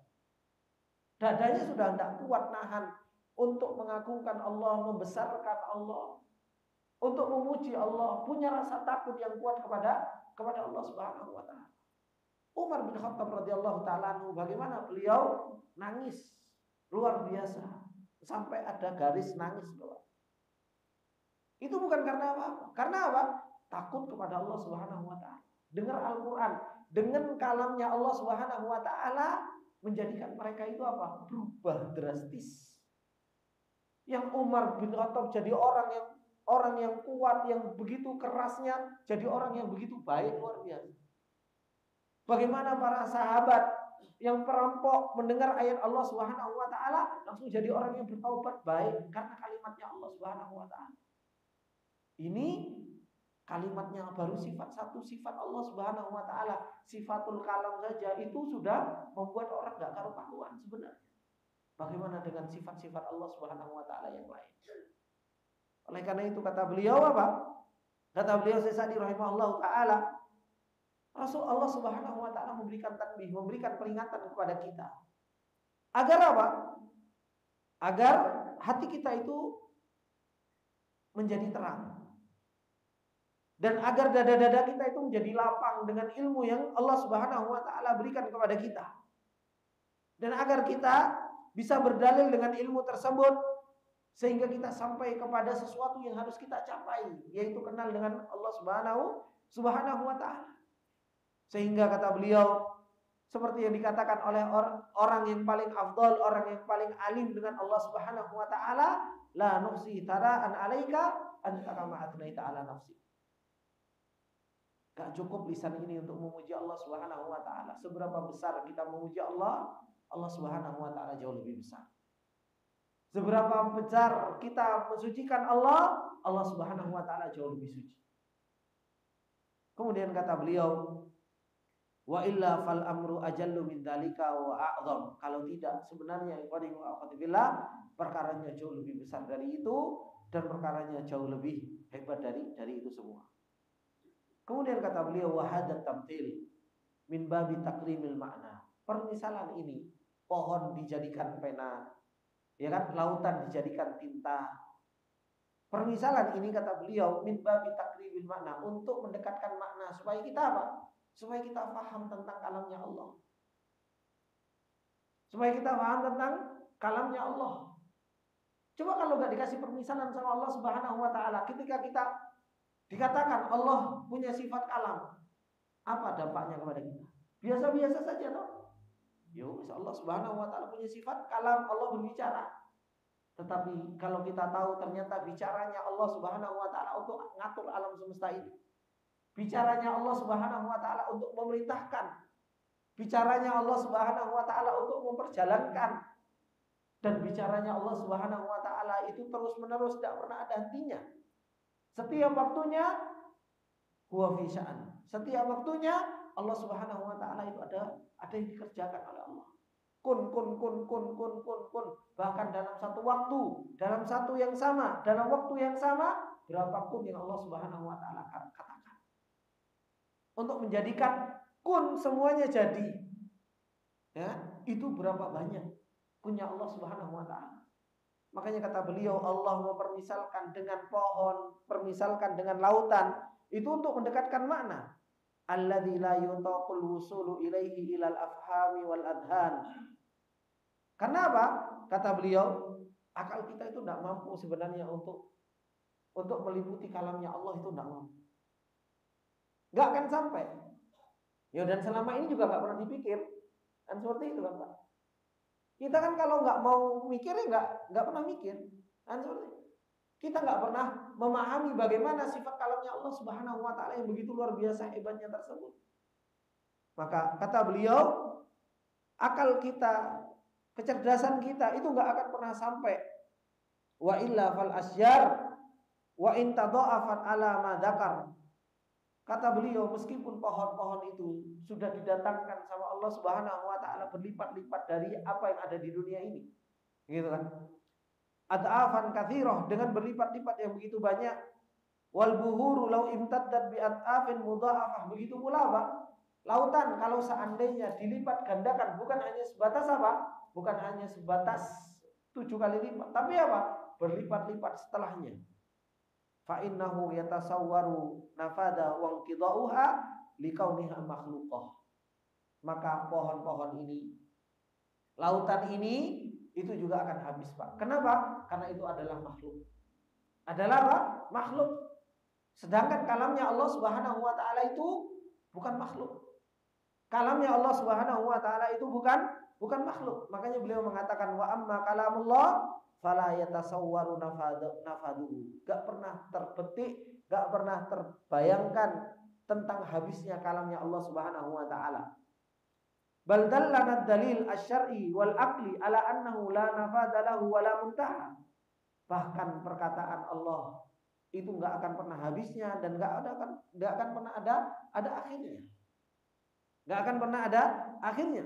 Dadanya sudah tidak kuat nahan untuk mengagungkan Allah, membesarkan Allah, untuk memuji Allah, punya rasa takut yang kuat kepada Allah Subhanahu wa taala. Umar bin Khattab radhiyallahu taala anhu, bagaimana beliau nangis luar biasa sampai ada garis nangis, Bapak. Itu bukan karena apa? Karena apa? Takut kepada Allah Subhanahu wa taala. Dengar Al-Qur'an, dengan kalamnya Allah Subhanahu wa taala menjadikan mereka itu apa? Berubah drastis. Yang Umar bin Khattab jadi orang yang kuat, yang begitu kerasnya, jadi orang yang begitu baik, luar biasa. Bagaimana para sahabat yang perampok mendengar ayat Allah Subhanahu wa taala langsung jadi orang yang bertaubat baik karena kalimatnya Allah Subhanahu wa taala. Ini kalimatnya baru satu sifat Allah Subhanahu wa taala, sifatul kalam saja itu sudah membuat orang enggak karu-karuan sebenarnya. Bagaimana dengan sifat-sifat Allah Subhanahu wa taala yang lain? Oleh karena itu kata beliau apa? Kata beliau Syekh Sa'di rahimahullah taala, Rasul Allah Subhanahu wa taala memberikan tanbih, memberikan peringatan kepada kita. Agar apa? Agar hati kita itu menjadi terang. Dan agar dada-dada kita itu menjadi lapang dengan ilmu yang Allah Subhanahu wa taala berikan kepada kita. Dan agar kita bisa berdalil dengan ilmu tersebut sehingga kita sampai kepada sesuatu yang harus kita capai, yaitu kenal dengan Allah Subhanahu wa taala. Sehingga kata beliau, seperti yang dikatakan oleh orang yang paling afdal, orang yang paling alim dengan Allah Subhanahu wa taala, la nuhsi tara'an 'alaika anta kama atnaita 'ala nafsi. Gak cukup lisan ini untuk memuji Allah Subhanahu wa taala. Seberapa besar kita memuji Allah, Allah Subhanahu wa taala jauh lebih besar. Seberapa besar kita mensucikan Allah, Allah Subhanahu wa taala jauh lebih suci. Kemudian kata beliau, wa illa fal amru ajallu min dzalika wa a'zam. Kalau tidak, sebenarnya perkaranya jauh lebih besar dari itu dan perkaranya jauh lebih hebat dari itu semua. Kemudian kata beliau, wa hadat tamthil min babi takrimil makna. Permisalan ini, pohon dijadikan pena, ya kan, lautan dijadikan tinta. Permisalan ini kata beliau min babi takrimil makna, untuk mendekatkan makna supaya kita apa? Supaya kita paham tentang kalamnya Allah. Supaya kita paham tentang kalamnya Allah. Coba kalau gak dikasih permisalan sama Allah Subhanahu wa taala, ketika kita dikatakan Allah punya sifat kalam, apa dampaknya kepada kita? Biasa-biasa saja toh. Yo, Allah Subhanahu wa taala punya sifat kalam, Allah berbicara. Tetapi kalau kita tahu ternyata bicaranya Allah Subhanahu wa taala untuk ngatur alam semesta ini. Bicaranya Allah Subhanahu wa taala untuk memerintahkan. Bicaranya Allah Subhanahu wa taala untuk memperjalankan. Dan bicaranya Allah Subhanahu wa taala itu terus-menerus, tidak pernah ada hentinya. Setiap waktunya huwa fi sya'an. Setiap waktunya Allah Subhanahu wa taala itu ada yang dikerjakan oleh Allah. Kun. Bahkan dalam satu waktu, dalam satu yang sama, dalam waktu yang sama, berapapun yang Allah Subhanahu wa taala katakan. Untuk menjadikan kun semuanya jadi. Ya, itu berapa banyak punya Allah Subhanahu wa taala. Makanya kata beliau, Allah mempermisalkan dengan pohon, permisalkan dengan lautan, itu untuk mendekatkan makna. Alladzi la yutaqul wusulu ilaihi ilal afhami wal adhan. Karena apa? Kata beliau, akal kita itu tidak mampu sebenarnya untuk meliputi kalamnya Allah, itu tidak mampu. Gak akan sampai. Ya, dan selama ini juga gak pernah dipikir. Kan seperti itu kan Pak. Kita kan kalau nggak mau mikir ya nggak pernah mikir. Kan seperti itu. Kita nggak pernah memahami bagaimana sifat kalamnya Allah Subhanahu wa taala yang begitu luar biasa hebatnya tersebut. Maka kata beliau, akal kita, kecerdasan kita itu nggak akan pernah sampai. Wa illa fal asyar wa in tadha'afat ala ma dzakar. Kata beliau, meskipun pohon-pohon itu sudah didatangkan sama Allah Subhanahu wa taala berlipat-lipat dari apa yang ada di dunia ini. Gitu kan? Ad'afan katsirah, dengan berlipat-lipat yang begitu banyak. Wal buhuru law imtaddat bi ad'afin mudha'afah. Begitu pula apa? Lautan kalau seandainya dilipat gandakan, bukan hanya sebatas apa? Bukan hanya sebatas 7 kali lipat, tapi apa? Berlipat-lipat setelahnya. Fa innahu yatasawwaru nafada wa inqida'uha likauniha makhluqah. Maka pohon-pohon ini, lautan ini itu juga akan habis, Pak. Kenapa? Karena itu adalah makhluk. adalah apa? Makhluk. Sedangkan kalamnya Allah Subhanahu wa taala itu bukan makhluk. Kalamnya Allah Subhanahu wa taala itu bukan makhluk. Makanya beliau mengatakan wa amma kalamullah fala yatasawwaru nafaduhu. Gak pernah terbetik, gak pernah terbayangkan tentang habisnya kalamnya Allah Subhanahu wa taala. Bal dallana dalil asy-syar'i wal aqli ala annahu la nafada lahu wa la muntaha. Bahkan perkataan Allah itu nggak akan pernah habisnya dan nggak akan pernah ada akhirnya. Nggak akan pernah ada akhirnya.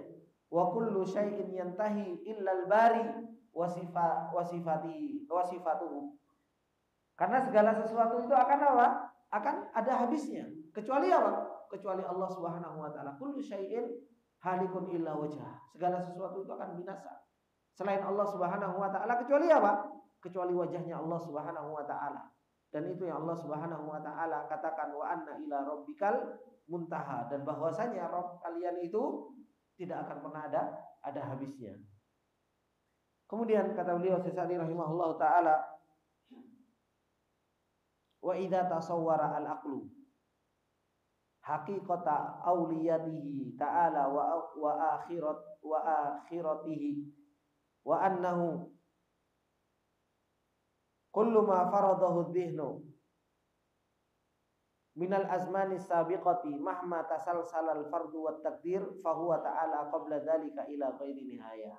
Wa kullu syai'in yantahi illal bari wasifatuhu. Karena segala sesuatu itu akan apa? Akan ada habisnya. Kecuali apa? Kecuali Allah Subhanahu wa taala. Kullu syai'in halikun illa wajhah. Segala sesuatu itu akan binasa. Selain Allah Subhanahu wa taala kecuali apa? Kecuali wajahnya Allah Subhanahu wa taala. Dan itu yang Allah Subhanahu wa taala katakan wa anna ila rabbikal muntaha, dan bahwasanya Rabb kalian itu tidak akan pernah ada habisnya. Kemudian kata beliau Sa'di rahimahullah taala, wa idza tasawwara al aqlu haqiqata auliyatihi ta'ala wa akhiratihi wa annahu kullu ma faradahu dhihnu minal azmani sabiqati mahma tasalsalal fardu wat takdir fahuwa ta'ala qabla dzalika ila ghairi nihayah.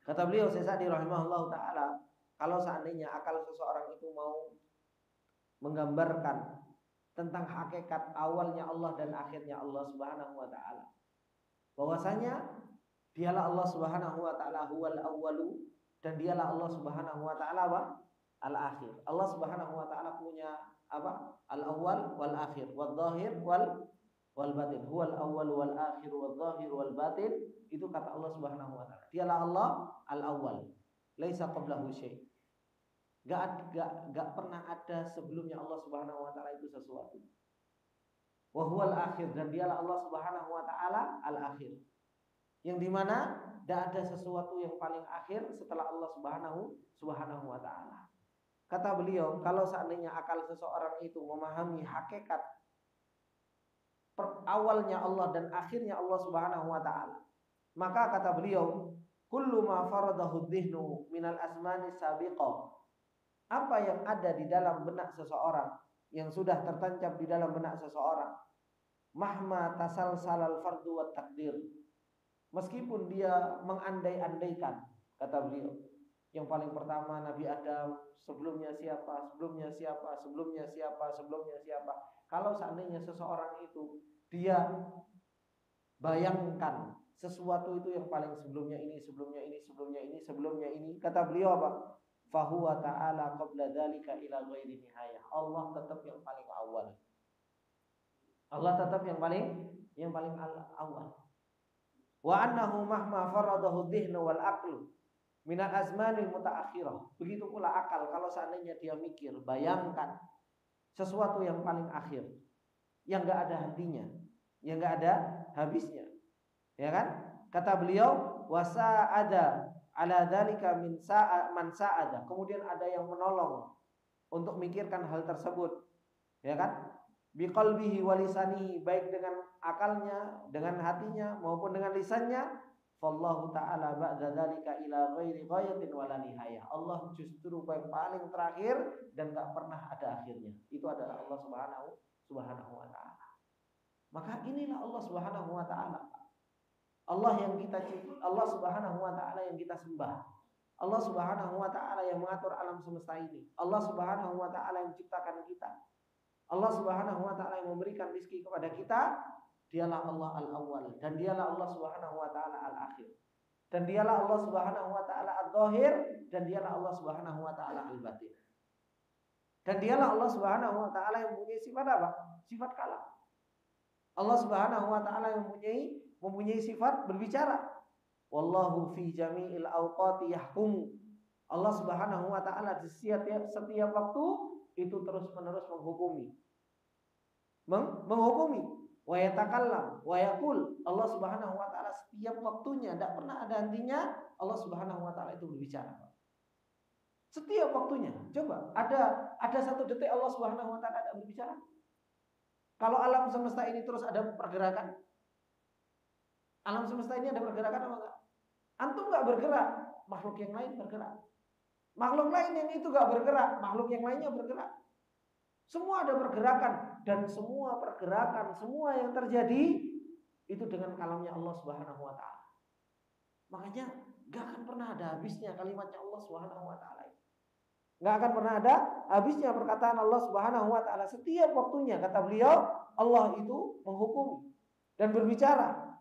Kata beliau Sa'di rahimahullah taala, kalau seandainya akal seseorang itu mau menggambarkan tentang hakikat awalnya Allah dan akhirnya Allah Subhanahu wa taala, bahwasanya dialah Allah Subhanahu wa taala huwal awwalu, dan dialah Allah Subhanahu wa taala apa? Al-akhir. Allah Subhanahu wa taala punya apa? Al-awwal wal akhir, wal zahir wal batin. Huwal awwal wal akhir wal zahir wal batin. Itu kata Allah Subhanahu wa taala. Dialah Allah al-awwal. Laisa qablahu syai'. Gak pernah ada sebelumnya Allah Subhanahu wa taala itu sesuatu. Wa huwal akhir, dan dialah Allah Subhanahu wa taala al-akhir. Yang dimana tidak ada sesuatu yang paling akhir setelah Allah Subhanahu wa taala. Kata beliau, kalau seandainya akal seseorang itu memahami hakikat awalnya Allah dan akhirnya Allah Subhanahu wa taala, maka kata beliau, kullu ma faradahu dhihnu minal azmani sabiqah. Apa yang ada di dalam benak seseorang, yang sudah tertancap di dalam benak seseorang, mahma tasalsalal fardu wat takdir. Meskipun dia mengandai-andaikan, kata beliau, yang paling pertama Nabi Adam, sebelumnya siapa, sebelumnya siapa, sebelumnya siapa, sebelumnya siapa. Kalau seandainya seseorang itu dia bayangkan sesuatu itu yang paling sebelumnya ini, sebelumnya ini, sebelumnya ini, sebelumnya ini, kata beliau apa? Fahuwa ta'ala qabla dzalika ila ghairi nihayah. Allah tetap yang paling awal. Allah tetap yang paling awal. Wa annahu mahma faradahu dhihnu wal aqlu minal azmanil mutaakhirah. Begitu pula akal, kalau seandainya dia mikir, bayangkan sesuatu yang paling akhir, yang enggak ada hentinya, yang enggak ada habisnya. Ya kan? Kata beliau, wasa'ada ala dzalika min man sa'ada. Kemudian ada yang menolong untuk mikirkan hal tersebut. Ya kan? Biqalbihi walisanihi, baik dengan akalnya, dengan hatinya maupun dengan lisannya. Fallahu ta'ala ba'da dzalika ila ghairi ghayatin wala nihayah. Allah justru yang paling terakhir dan enggak pernah ada akhirnya. Itu adalah Allah Subhanahu wa taala. Maka inilah Allah Subhanahu wa taala. Allah yang kita cintai, Allah Subhanahu wa taala yang kita sembah. Allah Subhanahu wa taala yang mengatur alam semesta ini. Allah Subhanahu wa taala yang menciptakan kita. Allah Subhanahu wa taala yang memberikan rezeki kepada kita. Dialah Allah al-awwal, dan dialah Allah Subhanahu wa taala al-akhir. Dan dialah Allah Subhanahu wa taala al-zahir, dan dialah Allah Subhanahu wa taala al-batin. Dan dialah Allah Subhanahu wa taala yang mempunyai sifat apa? Sifat kalam. Allah Subhanahu wa taala yang mempunyai sifat berbicara. Wallahu fi jami'il awqati yahkum. Allah Subhanahu wa taala di setiap waktu itu terus-menerus menghukumi. Menghukumi. Wa yatakallam wa yaqul. Allah Subhanahu wa taala setiap waktunya, tidak pernah ada hentinya, Allah Subhanahu wa taala itu berbicara. Setiap waktunya. Coba ada satu detik Allah Subhanahu wa taala tidak berbicara. Kalau alam semesta ini terus ada pergerakan, alam semesta ini ada pergerakan apa enggak? Antum enggak bergerak, makhluk yang lain bergerak. Makhluk lain yang itu enggak bergerak, makhluk yang lainnya bergerak. Semua ada pergerakan dan semua pergerakan, semua yang terjadi itu dengan kalamnya Allah Subhanahu wa taala. Makanya enggak akan pernah ada habisnya kalimatnya Allah Subhanahu wa taala. Enggak akan pernah ada habisnya perkataan Allah Subhanahu wa taala. Setiap waktunya kata beliau, Allah itu menghukumi dan berbicara.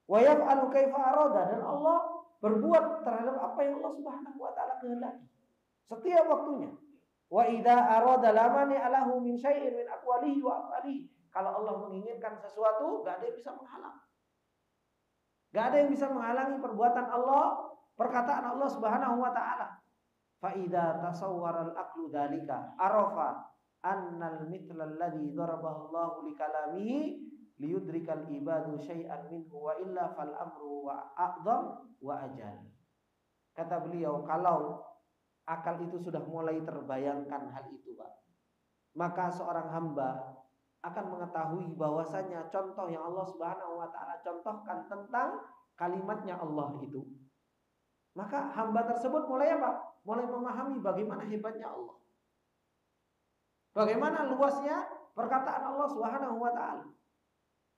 Wa yaf'alu kaifa arada, dan Allah berbuat terhadap apa yang Allah Subhanahu wa taala kehendaki. Setiap waktunya. Wa idza arada lamani alahu min syai'in min aqwalihi wa af'alihi. Kalau Allah menginginkan sesuatu, enggak ada yang bisa menghalang. Enggak ada yang bisa menghalangi perbuatan Allah, perkataan Allah Subhanahu wa taala. Fa idza tasawwara al-aqlu dzalika arafa annal mithla alladhi darabahu Allah li kalamihi liyudrikal ibadu syai'an minhu wa illa fal amru wa a'dham wa ajal. Kata beliau, kalau akal itu sudah mulai terbayangkan hal itu, Pak, maka seorang hamba akan mengetahui bahwasanya contoh yang Allah Subhanahu wa taala contohkan tentang kalimatnya Allah itu, maka hamba tersebut mulai apa? Mulai memahami bagaimana hebatnya Allah, bagaimana luasnya perkataan Allah Subhanahu wa taala,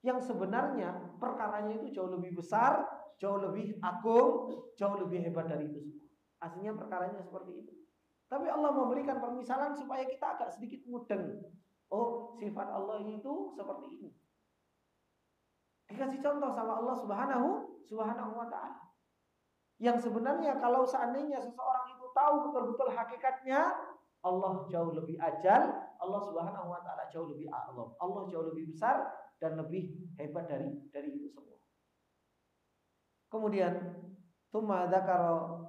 yang sebenarnya perkaranya itu jauh lebih besar, jauh lebih agung, jauh lebih hebat dari itu semua. Aslinya perkaranya seperti itu. Tapi Allah memberikan permisalan supaya kita agak sedikit mudeng. Oh, sifat Allah itu seperti ini. Dikasih contoh sama Allah Subhanahu wa taala. Yang sebenarnya kalau seandainya seseorang itu tahu betul-betul hakikatnya, Allah jauh lebih ajal, Allah Subhanahu wa taala jauh lebih a'zam. Allah jauh lebih besar dan lebih hebat dari itu semua. Kemudian tsumma dzakara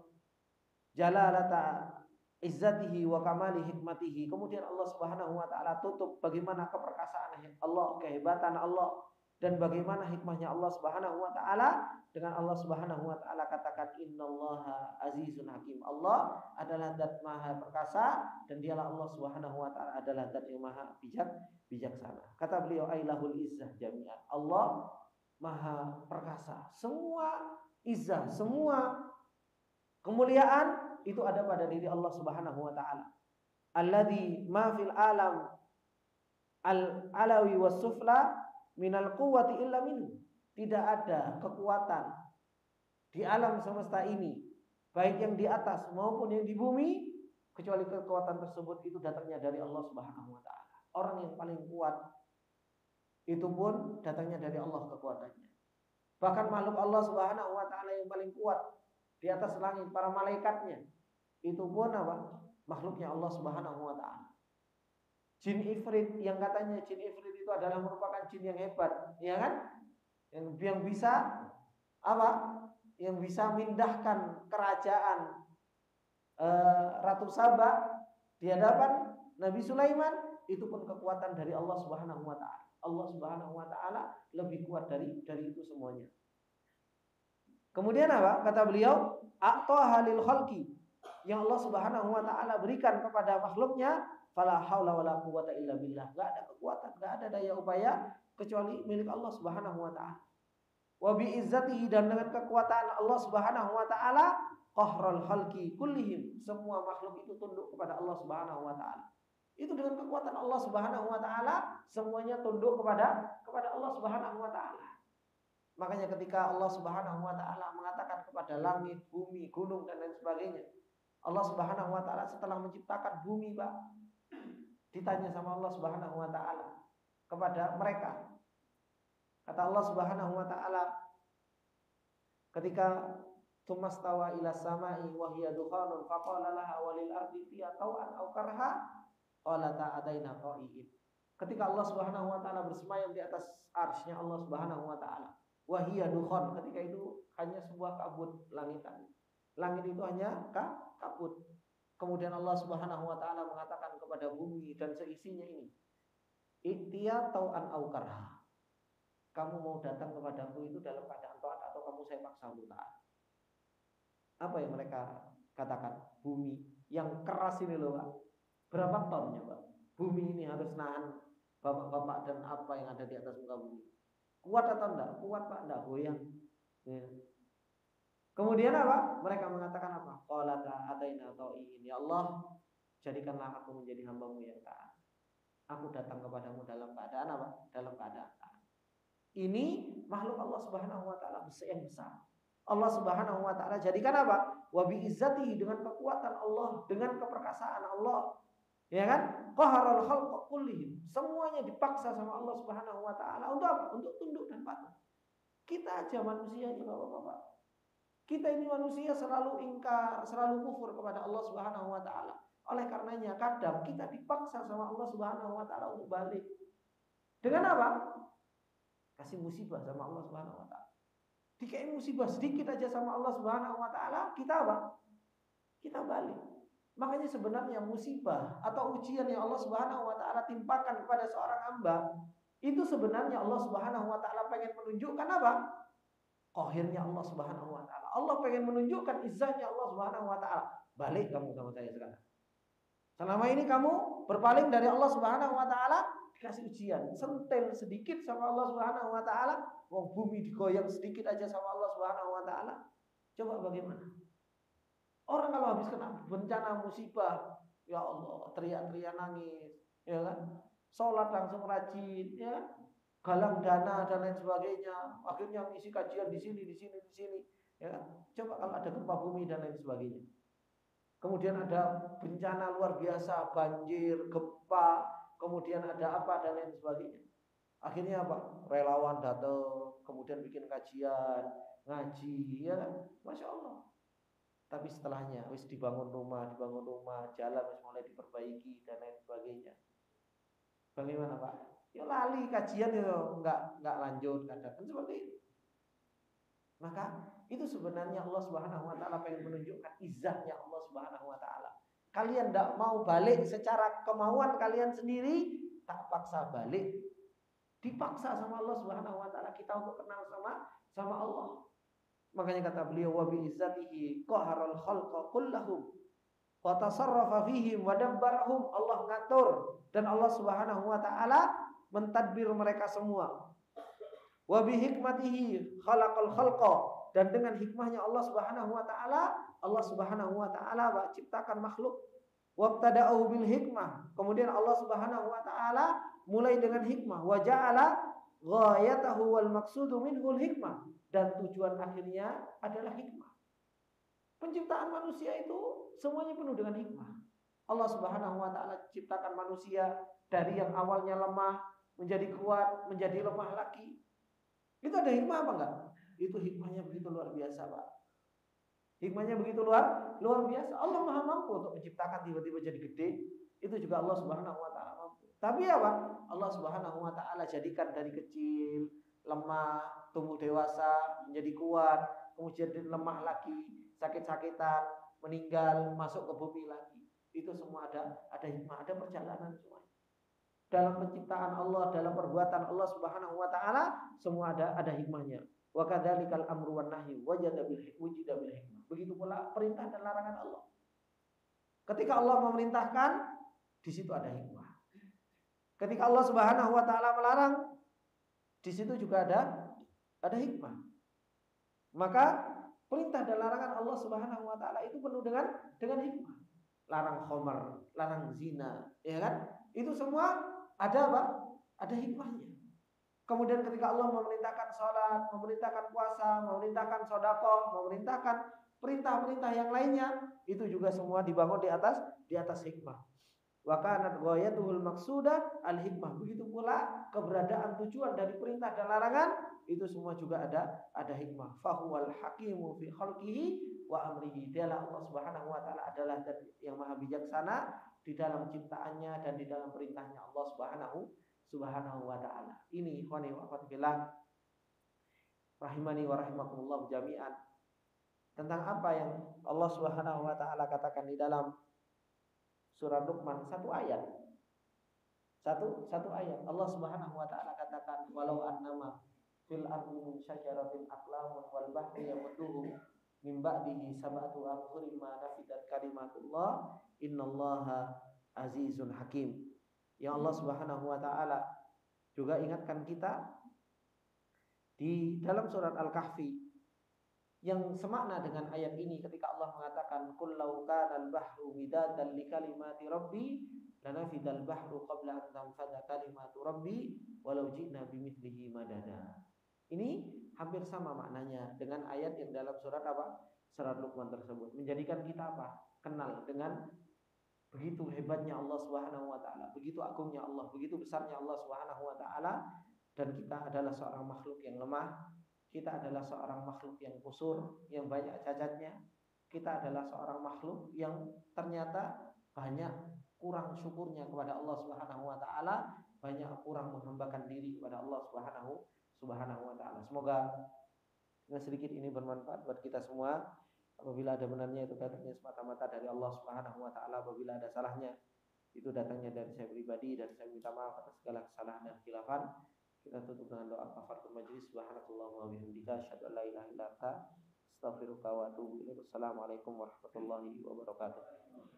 jalalata izzatihi wa kamali hikmatihi. Kemudian Allah Subhanahu wa taala tutup bagaimana keperkasaan Allah, kehebatan Allah, dan bagaimana hikmahnya Allah Subhanahu wa taala dengan Allah Subhanahu wa taala katakan innallaha azizun hakim. Allah adalah zat maha perkasa dan dialah Allah Subhanahu wa taala adalah zat yang maha bijaksana. Kata beliau ailahul izzah jami'an. Allah maha perkasa. Semua izzah, semua kemuliaan itu ada pada diri Allah Subhanahu wa taala. Alladzi ma fil alam al-alawi was sufla minal quwwati illa minhu. Tidak ada kekuatan di alam semesta ini, baik yang di atas maupun yang di bumi, kecuali kekuatan tersebut itu datangnya dari Allah Subhanahu wa taala. Orang yang paling kuat itu pun datangnya dari Allah kekuatannya. Bahkan makhluk Allah Subhanahu wa taala yang paling kuat di atas langit, para malaikatnya, itu pun apa? Makhluknya Allah Subhanahu wa taala. Jin ifrit, yang katanya jin ifrit itu adalah merupakan jin yang hebat, ya kan? Yang bisa apa? Yang bisa mindahkan kerajaan Ratu Saba di hadapan Nabi Sulaiman, itu pun kekuatan dari Allah Subhanahu wa taala. Allah Subhanahu wa taala lebih kuat dari itu semuanya. Kemudian apa? Kata beliau, a'ta halil khalqi, yang Allah Subhanahu wa taala berikan kepada makhluknya, fala haula wala quwwata illa billah. Enggak ada kekuatan, enggak ada daya upaya kecuali milik Allah Subhanahu wa taala. Wa bi izzatihi, dan dengan kekuatan Allah Subhanahu wa taala, qahrul khalqi kullihim, semua makhluk itu tunduk kepada Allah Subhanahu wa taala. Itu dengan kekuatan Allah Subhanahu wa taala semuanya tunduk kepada Allah Subhanahu wa taala. Makanya ketika Allah Subhanahu wa taala mengatakan kepada langit, bumi, gunung dan lain sebagainya, Allah Subhanahu wa taala setelah menciptakan bumi, Pak, ditanya sama Allah Subhanahu wa taala kepada mereka. Kata Allah Subhanahu wa taala ketika tumastawa ila samai wa hiya dukhanun faqala laha walil ardi fiha taw'an aw karha qalata adaina qa'id. Ketika Allah Subhanahu wa taala bersemayam di atas arsy-Nya Allah Subhanahu wa taala, wa hiya dukhan, ketika itu hanya sebuah kabut langitan. Langit itu hanya kabut. Kemudian Allah Subhanahu wa taala mengatakan kepada bumi dan seisinya ini, "Ittiya tau'an aw karha." Kamu mau datang kepadaku itu dalam keadaan taat atau kamu saya paksa untuk taat. Apa yang mereka katakan? Bumi yang keras ini loh Pak. Berapa tonnya Pak? Bumi ini harus nahan bapak-bapak dan apa yang ada di atas muka bumi. Kuat atau enggak? Kuat Pak, enggak goyang. Ya. Kemudian apa? Mereka mengatakan apa? Qalata ataina ta'in. Ya Allah, jadikanlah aku menjadi hamba-Mu yang taat. Aku datang kepadamu dalam keadaan apa? Dalam keadaan taat. Ini makhluk Allah Subhanahu wa taala yang besar. Allah Subhanahu wa taala jadikan apa? Wa bi izzatihi, dengan kekuatan Allah, dengan keperkasaan Allah. Ya kan? Qaharal khalqa kullihim. Semuanya dipaksa sama Allah Subhanahu wa taala untuk apa? Untuk tunduk dan patuh. Kita aja manusia juga Bapak-bapak. Kita ini manusia selalu ingkar, selalu kufur kepada Allah Subhanahu wa taala. Oleh karenanya kadang kita dipaksa sama Allah Subhanahu wa taala untuk balik. Dengan apa? Kasih musibah sama Allah Subhanahu wa taala. Dikasih musibah sedikit aja sama Allah Subhanahu wa taala, kita apa? Kita balik. Makanya sebenarnya musibah atau ujian yang Allah Subhanahu wa taala timpakan kepada seorang hamba, itu sebenarnya Allah Subhanahu wa taala pengen menunjukkan apa? Qahirnya Allah Subhanahu wa taala. Allah pengen menunjukkan izzahnya Allah Subhanahu wa taala. Balik kamu sama saya sekarang. Selama ini kamu berpaling dari Allah Subhanahu wa taala, dikasih ujian, sentil sedikit sama Allah Subhanahu wa taala, wong bumi digoyang sedikit aja sama Allah Subhanahu wa taala. Coba bagaimana? Orang kalau habis kena bencana musibah, ya Allah, teriak-teriak nangis, ya kan? Salat langsung rajin, ya. Galang dana dan lain sebagainya. Akhirnya ngisi kajian di sini, ya kan? Coba kalau ada gempa bumi dan lain sebagainya. Kemudian ada bencana luar biasa, banjir, gempa, kemudian ada apa dan lain sebagainya. Akhirnya apa? Relawan datang, kemudian bikin kajian, ngaji, ya kan? Masya Allah. Tapi setelahnya wis dibangun rumah, jalan wis mulai diperbaiki dan lain sebagainya. Bagaimana Pak? Ya lali kajian itu enggak lanjut kadang kan seperti itu. Maka itu sebenarnya Allah Subhanahu wa taala pengen menunjukkan izzahnya Allah Subhanahu wa taala. Kalian enggak mau balik secara kemauan kalian sendiri, tak paksa balik. Dipaksa sama Allah Subhanahu wa taala kita untuk kenal sama Allah. Makanya kata beliau wa bi izzatihi qaharal khalqa kullahum wa tasarrafa fihim wa dabbarahum. Allah ngatur dan Allah Subhanahu wa taala mentadbir mereka semua. Wa bi hikmatihi khalaqal khalqa, dan dengan hikmahnya Allah Subhanahu wa taala, Allah Subhanahu wa taala ciptakan makhluk. Wabtada'u bil hikmah, kemudian Allah Subhanahu wa taala mulai dengan hikmah. Wa ja'ala ghayatahu wal maqsudu minhul hikmah, dan tujuan akhirnya adalah hikmah. Penciptaan manusia itu semuanya penuh dengan hikmah. Allah Subhanahu wa taala ciptakan manusia dari yang awalnya lemah menjadi kuat, menjadi lemah lagi. Itu ada hikmah apa enggak? Itu hikmahnya begitu luar biasa, Pak. Hikmahnya begitu luar biasa. Allah Maha mampu untuk menciptakan tiba-tiba jadi gede. Itu juga Allah Subhanahu wa taala mampu. Tapi apa? Allah Subhanahu wa taala jadikan dari kecil, lemah, tumbuh dewasa, menjadi kuat, kemudian lemah lagi, sakit-sakitan, meninggal, masuk ke bumi lagi. Itu semua ada hikmah, ada perjalanan semuanya. Dalam penciptaan Allah, dalam perbuatan Allah Subhanahu wa taala, semua ada hikmahnya. Wa kadzalikal amru wan nahyu wujida bil hikmah. Begitu pula perintah dan larangan Allah. Ketika Allah memerintahkan, di situ ada hikmah. Ketika Allah Subhanahu wa taala melarang, di situ juga ada hikmah. Maka perintah dan larangan Allah Subhanahu wa taala itu penuh dengan hikmah. Larang khamar, larang zina, ya kan? Itu semua ada apa? Ada hikmahnya. Kemudian ketika Allah memerintahkan sholat, memerintahkan puasa, memerintahkan sedekah, memerintahkan perintah-perintah yang lainnya, itu juga semua dibangun di atas hikmah. Wa kanat ghayatuhul maqsuda al hikmah. Begitu pula keberadaan tujuan dari perintah dan larangan, itu semua juga ada hikmah. Fahuwal hakimu fi khalqihi wa amrihi. Dialah Allah Subhanahu wa taala adalah yang maha bijaksana di dalam ciptaannya dan di dalam perintahnya Allah Subhanahu wa taala. Ini ikhwani wa akhwati fillah rahimani wa rahimakumullah jami'an, tentang apa yang Allah Subhanahu wa taala katakan di dalam surah Luqman, satu ayat. Satu ayat. Allah Subhanahu wa taala katakan walau annama fil ardi min syajaratin aqlamun wal bahri yamudduhu min ba'dihi sab'atu abhurin ma nafidat kalimatullah innallaha azizun hakim. Yang Allah Subhanahu wa taala juga ingatkan kita di dalam surat Al-Kahfi yang semakna dengan ayat ini ketika Allah mengatakan qul law kana al-bahru midadan li kalimati rabbi lanafidal bahru qabla an tanfada kalimatu rabbi walau ji'na bimithlihi madada. Ini hampir sama maknanya dengan ayat yang dalam surat apa? Surat Luqman tersebut. Menjadikan kita apa? Kenal dengan begitu hebatnya Allah Subhanahu wa taala, begitu agungnya Allah, begitu besarnya Allah Subhanahu wa taala, dan kita adalah seorang makhluk yang lemah, kita adalah seorang makhluk yang kusur, yang banyak cacatnya, kita adalah seorang makhluk yang ternyata banyak kurang syukurnya kepada Allah Subhanahu wa taala, banyak kurang menghambakan diri kepada Allah Subhanahu wa taala. Semoga dengan sedikit ini bermanfaat buat kita semua. Apabila ada benarnya itu datangnya semata-mata dari Allah Subhanahu wa taala, apabila ada salahnya itu datangnya dari saya pribadi, dan saya minta maaf atas segala kesalahan dan khilafan. Kita tutup dengan doa kafaratul majlis. Subhanakallahumma wa bihamdika asyhadu an la ilaha illa anta astaghfiruka wa atubu ilaik. Wassalamualaikum warahmatullahi wabarakatuh.